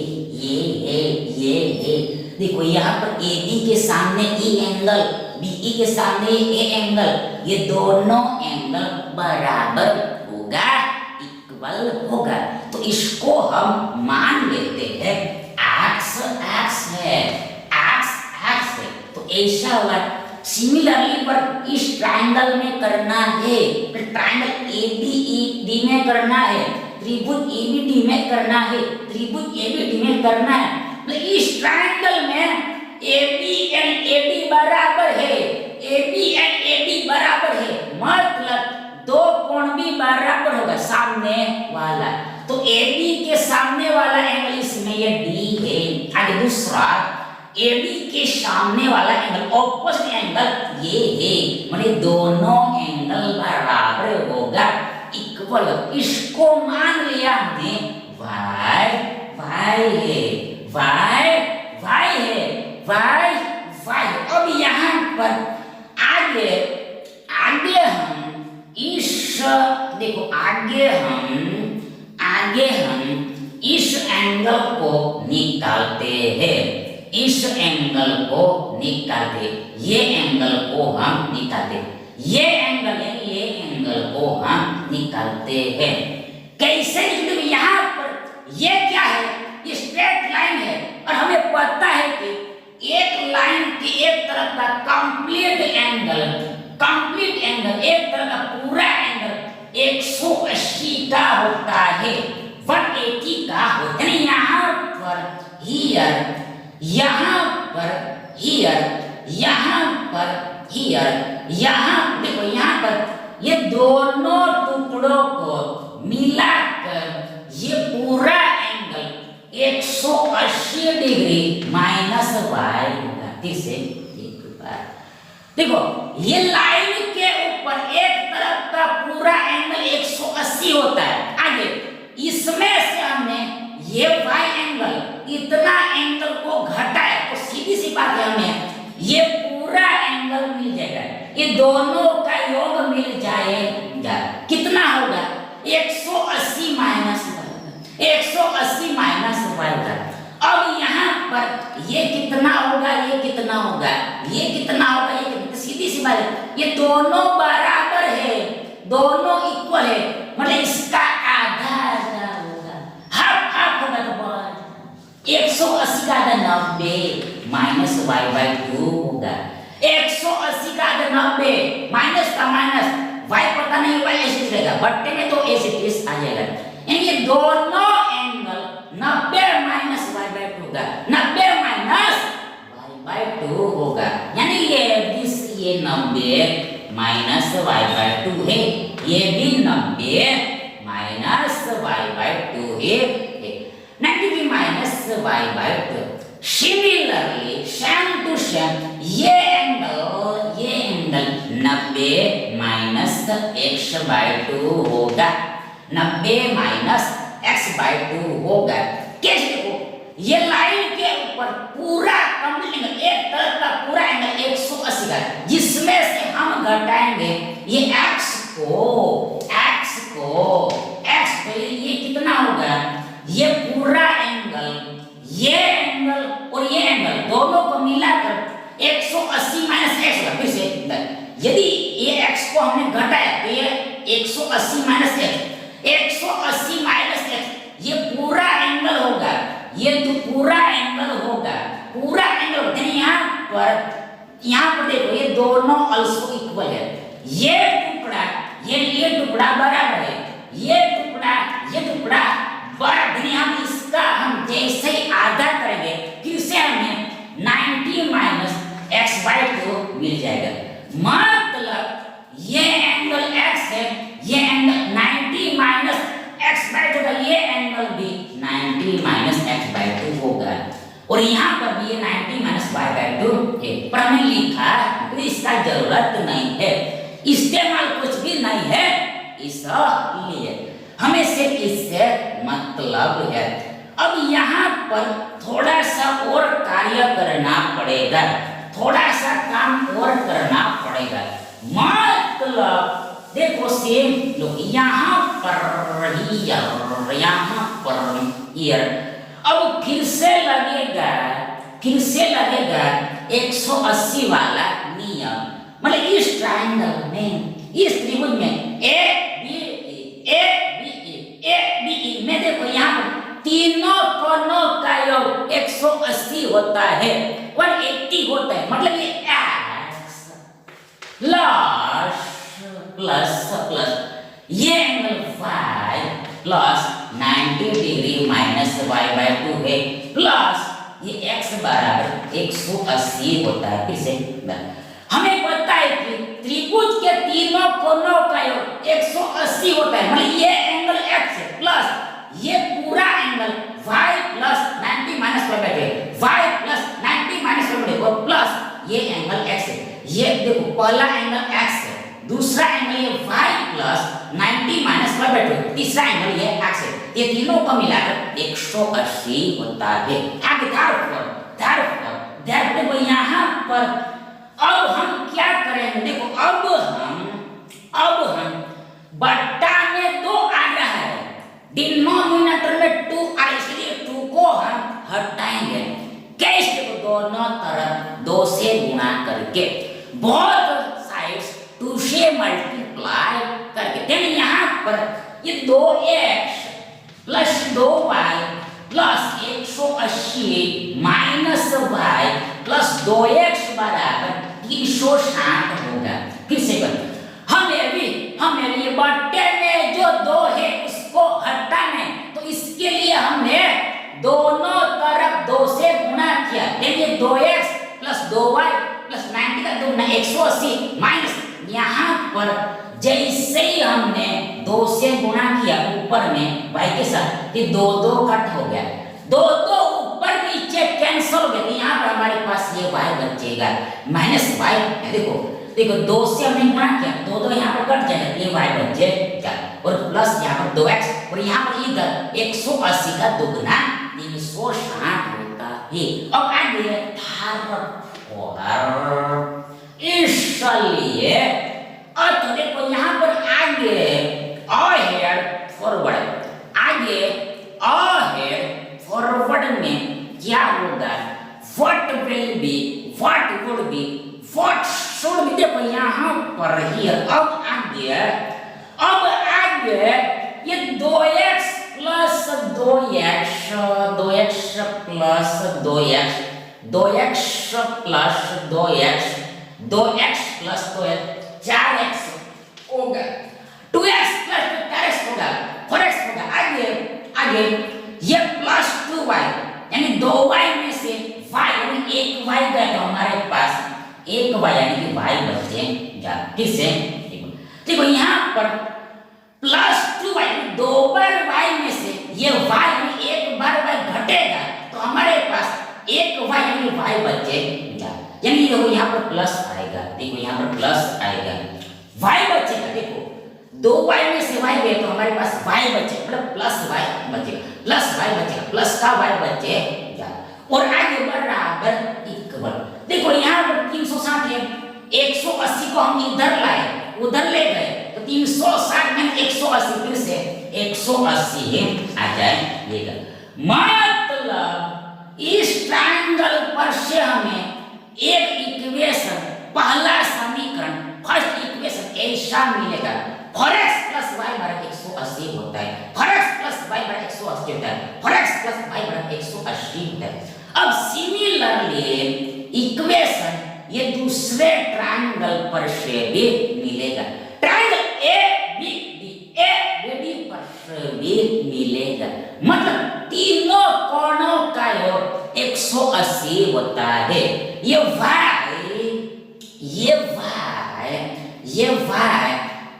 देखो यहाँ पर AB के सामने E एंगल, BE के सामने A एंगल, ये दोनों एंगल बराबर होगा, इक्वल होगा। तो इसको हम मान लेते हैं x है, तो ऐसा होगा। सिमिलरली पर इस ट्रायंगल में करना है, फिर ट्रायंगल ABD में करना है, त्रिभुज ABD में करना है, त्रिभुज ABD में करना है। तो इस ट्रायंगल में AB एंड AD बराबर है, मतलब दो कोण भी बराबर होगा, सामने वाला। तो AB के सामने वाला एंगल इसमें ये D है। आगे दूसरा AB के सामने वाला एंगल ऑपोजिट एंगल ये है, मतलब दोनों एंगल बराबर होगा, इक्वल। इसको मान लिया हमने y है, y है। अब यहाँ पर आगे हम इस देखो आगे हम इस एंगल को निकालते हैं, इस एंगल को निकालते, ये एंगल को हम निकालते, ये एंगल है, ये एंगल को हम निकालते हैं। कैसे निकलेंगे? यहाँ पर ये क्या है? ये स्ट्रेट लाइन है और हमें पता है कि एक लाइन के एक तरफ का कंप्लीट एंगल, एक तरफ का पूरा एंगल 180 का होता है, 180 का होता है। यहाँ पर हियर, यहाँ देखो, यहाँ पर ये दोनों टुकड़ों को मिलाकर ये पूरा एंगल 180 डिग्री माइनस y होगा। से एक बार देखो, ये लाइन के ऊपर एक तरफ का पूरा एंगल 180 होता है। आगे इसमें से हमने ये y एंगल, इतना एंगल को घटाया तो सीधी सी बात है, हमें ये पूरा एंगल मिल जाएगा, ये दोनों का योग मिल जाएगा। कितना होगा? 180 माइनस y होगा। अब यहाँ पर ये कितना होगा, ये कितना होगा, ये कितना होगा, ये कितना? सीधी सी बात है, ये दोनों बराबर है, दोनों इक्वल है, मतलब इसका आधा होगा, हाफ होगा। तो 180 का आधा 90 माइनस y/2 होगा। 180 का आधा 90 माइनस का माइनस, y पता नहीं, y ऐसे रहेगा, बट्टे में तो ऐसे आ जाएगा। यानी ये दोनों एंगल 90 माइनस y/2 होगा, 90 माइनस y/2 होगा। यानी ये 90 माइनस y/2 है, ये भी 90 माइनस y/2 है, 90 minus y/2। Similarly same to same ये एंगल 90 माइनस x/2 होगा, 90 माइनस x/2 होगा। कैसे? देखो, ये लाइन के ऊपर पूरा कंप्लीट एंगल, एक तरफ का पूरा एंगल 180 का, जिसमें से हम घटाएंगे ये x को ये कितना होगा? ये पूरा एंगल, ये एंगल और ये एंगल दोनों को मिलाकर 180 माइनस x होगा। फिर से यदि ये x को हमने घटाया तो ये 180 माइनस x, 180 माइनस x, ये पूरा एंगल होगा, ये तो पूरा एंगल होगा, पूरा एंगल। यहाँ पर देखो, ये दोनों अल्सो इक्वल है, ये टुकड़ा बराबर है, ये टुकड़ा बराबर। हम इसका हम जैसे ही आधा करेंगे फिर से हमें 90 माइनस x/2 मिल जाएगा। मतलब ये एंगल x है, ये एंगल 90 माइनस x/2 का, ये एंगल भी 90 माइनस x/2 होगा, और यहाँ पर भी ये 90 माइनस y/2 है। पर हमने लिखा तो इसका जरूरत नहीं है, इस्तेमाल कुछ भी नहीं है, इसलिए हमें सिर्फ इससे मतलब है। अब यहाँ पर थोड़ा सा और कार्य करना पड़ेगा, थोड़ा सा काम और करना पड़ेगा। मतलब देखो, सेम लो, यहाँ पर ईयर, अब फिर से लगेगा 180 वाला नियम। मतलब इस ट्रायंगल में, इस त्रिभुज में ए बी ई में देखो, यहाँ पर तीनों कोनों का योग 180 होता है, 180 होता है। मतलब ये x प्लस ये angle y plus 90 degree minus y/2 है, प्लस ये x बराबर 180 होता है। फिर से हमें पता है कि त्रिभुज के तीनों कोनों का योग 180 होता है, मतलब ये एंगल x है प्लस ये पूरा angle y plus 90 minus y/2, y plus 90 minus पहला एंगल x है, दूसरा एंगल ये y plus 90 minus y by 2, तीसरा एंगल ये x है। ये तीनों को मिलाकर 180 होता है। आगे therefore देखो यहाँ पर अब हम क्या करेंगे, देखो अब हम बट्टा में 2 आ रहा है, डिनोमिनेटर में 2 आ, इसलिए 2 को हम हटाएंगे। कैसे? को दोनों तरफ 2 से गुणा करके, बोथ साइड्स 2 से मल्टीप्लाई करके। देन यहाँ पर ये 2x plus 2y plus 180 minus y plus 2x बराबर 360 होगा। फिर से हमें भी ये बट्टे में जो 2 है उसको हटाना है, तो इसके लिए हमने दोनों तरफ 2 से गुणा किया। देखिए 2x प्लस 2y प्लस 90 का 2 180 माइनस, यहाँ पर जैसे ही हमने 2 से गुणा किया ऊपर में y के साथ, ये 2 कट हो गया, 2 ऊपर नीचे कैंसिल हो गया। यहाँ पर हमारे पास ये y बचेगा माइनस y। देखो 2 से हमने गुणा किया, 2 यहाँ पर कट जाएगा, ये y बचेगा और प्लस यहाँ पर 2x और यहाँ पर इधर 180 का दुगना 360 होता है। अब आगे इसलिए तो देखो यहाँ पर आगे अहेड फॉरवर्ड में क्या होगा, what would be what should be. देखो यहाँ पर ही अब आगे ये 2x प्लस 2x 4x होगा, 2x प्लस 4x होगा, 4x होगा। आगे ये प्लस 2y यानी 2y में से y यानी 1y गया, तो हमारे पास 1y यानी कि y बचेगा। किससे? देखो यहाँ पर प्लस 2y 2 बार y में से ये y यानी 1 बार y घटेगा, तो हमारे पास 1y यानी y बचेगा। यानी देखो यहाँ पर प्लस आएगा, देखो यहाँ पर प्लस आएगा, y बचेगा। देखो 2y में से y गए तो हमारे पास y बचेगा, मतलब प्लस y बचेगा, प्लस का y बचेगा और आगे बराबर इक्वल। देखो यहाँ पर 360 है, 180 को हम इधर लाए, उधर ले गए, तो 360 में 180 फिर से 180 आ जाएगा। मतलब इस ट्रायंगल पर से हमें एक इक्वेशन, पहला समीकरण, फर्स्ट इक्वेशन ऐसा मिलेगा, 4x प्लस y बराबर 180 होता है, 4x प्लस y बराबर 180 होता है, 4x प्लस y बराबर 180 होता है। अब सिमिलरली इक्वेशन ये दूसरे ट्रायंगल पर से भी मिलेगा, ट्रायंगल ABD पर से भी मिलेगा। मतलब तीनों कोणों का योग 180 होता है। ये y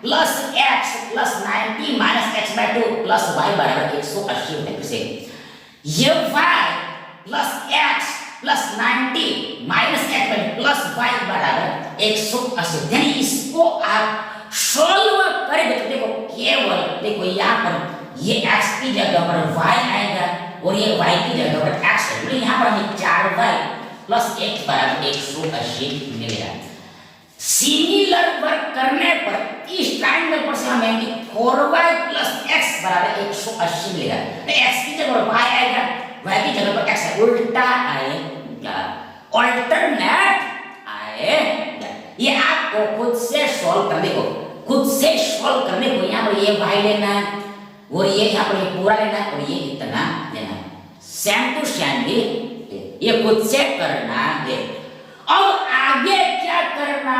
plus x plus 90 minus x by 2 plus y बराबर 180 होता है। फिर ये y plus x plus 90 minus x by plus y बराबर 180। यानी इसको आप सोल्व करेंगे तो देखो केवल देखो यहाँ पर ये x की जगह पर y आएगा और ये y की जगह पर x है, तो यहाँ पर हमें 4y प्लस x बराबर 180 मिलेगा। सिमिलर वर्क करने पर इस ट्रायंगल पर से हमें 4y प्लस x बराबर 180 मिलेगा। तो x की जगह पर y आएगा, y की जगह पर x है, उल्टा आएगा, ऑल्टरनेट आएगा। ये आपको खुद से सॉल्व करने को, यहाँ पर ये y लेना है और ये यहाँ पर ये पूरा लेना है और ये इतना लेना है, सेम टू सेम भी ये खुद से करना है। अब आगे क्या करना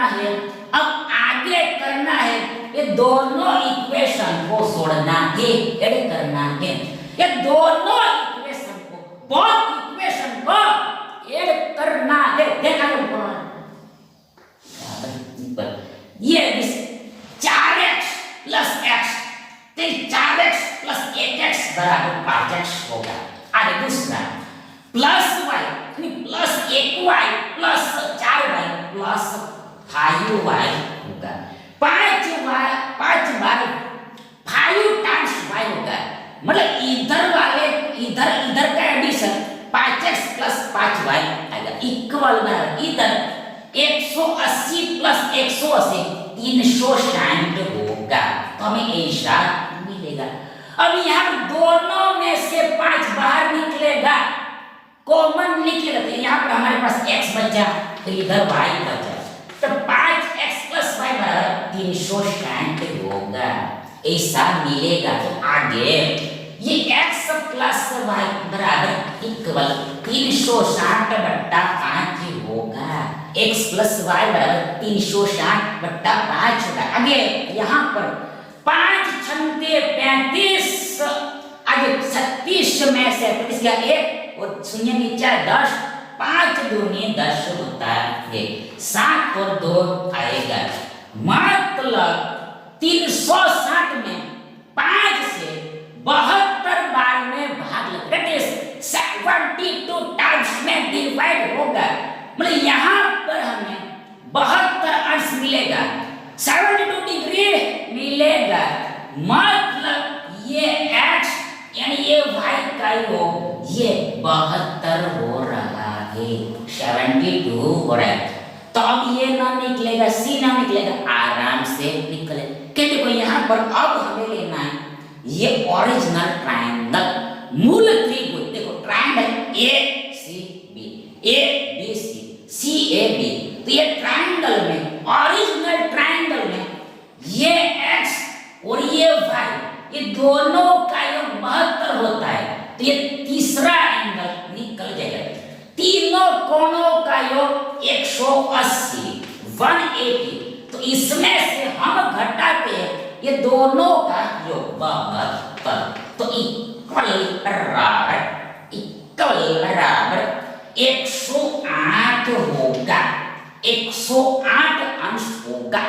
है, ये दोनों इक्वेशन को जोड़ना है, ऐड करना है। ये दोनों इक्वेशन को, बोथ इक्वेशन को ऐड करना है। देखा ये 4x plus x, 4x plus 8x बराबर 5x होगा। आगे दूसरा plus y plus 1y plus 4y plus 5y होगा। 5 बार 5 टाइम्स y होगा, मतलब इधर का एडिशन 5x प्लस 5y आएगा इक्वल बराबर इधर 180 प्लस 180 360 होगा, तो हमें ऐसा मिलेगा। अब यहाँ दोनों में से 5 बाहर निकलेगा, कॉमन निकलेगा, तो यहाँ पर हमारे पास x बचा, तो इधर y बचा, तो 5x प्लस y बराबर 360 होगा, ऐसा मिलेगा। तो आगे ये x प्लस y बराबर इक्वल 360 बट्टा 5 होगा, x प्लस y बराबर 360 बट्टा 5 होगा। आगे यहाँ पर 5 छंते 35, आगे 36 में से इसका 1 और शून्य नीचे 10, 5 दूनी 10 होता है, 7 और 2 आएगा, मतलब 360 में 5 से 72 बार में भाग लग, दैट इज 72 टाइम्स में डिवाइड होगा, मतलब यहाँ पर हमें 72 अंश मिलेगा, 72 डिग्री मिलेगा, मतलब ये x यानी ये y का योग ये 72 हो रहा है, 72 हो रहा है। तो अब ये ना निकलेगा, c ना निकलेगा, आराम से निकले। क्या देखो यहाँ पर अब हमें लेना है ये ओरिजिनल ट्रायंगल, मूल त्रिभुज, देखो triangle A B C A B, तो ये ट्रायंगल में, ओरिजिनल ट्रायंगल में ये x और ये y ये दोनों का योग 72 होता है, तो ये तीसरा एंगल निकल जाएगा, तीनों कोणों का योग 180 तो इसमें से हम घटाते हैं ये दोनों का योग 72, तो इक्वल बराबर 108 होगा, 108 अंश होगा,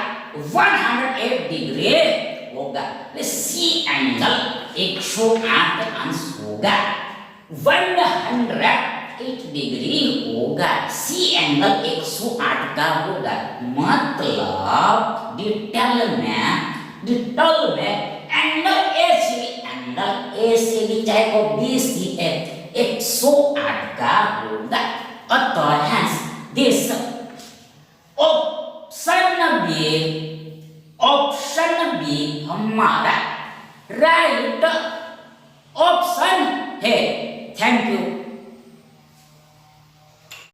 108 डिग्री होगा, सी एंगल 108 अंश होगा, 108 डिग्री होगा, सी एंगल 108 का होगा, मतलब डिटेल में एंगल ए से भी चाहे को बी सी 108 का होगा, अतः हेंस दिस ऑप्शन बी हमारा राइट ऑप्शन है। Thank you.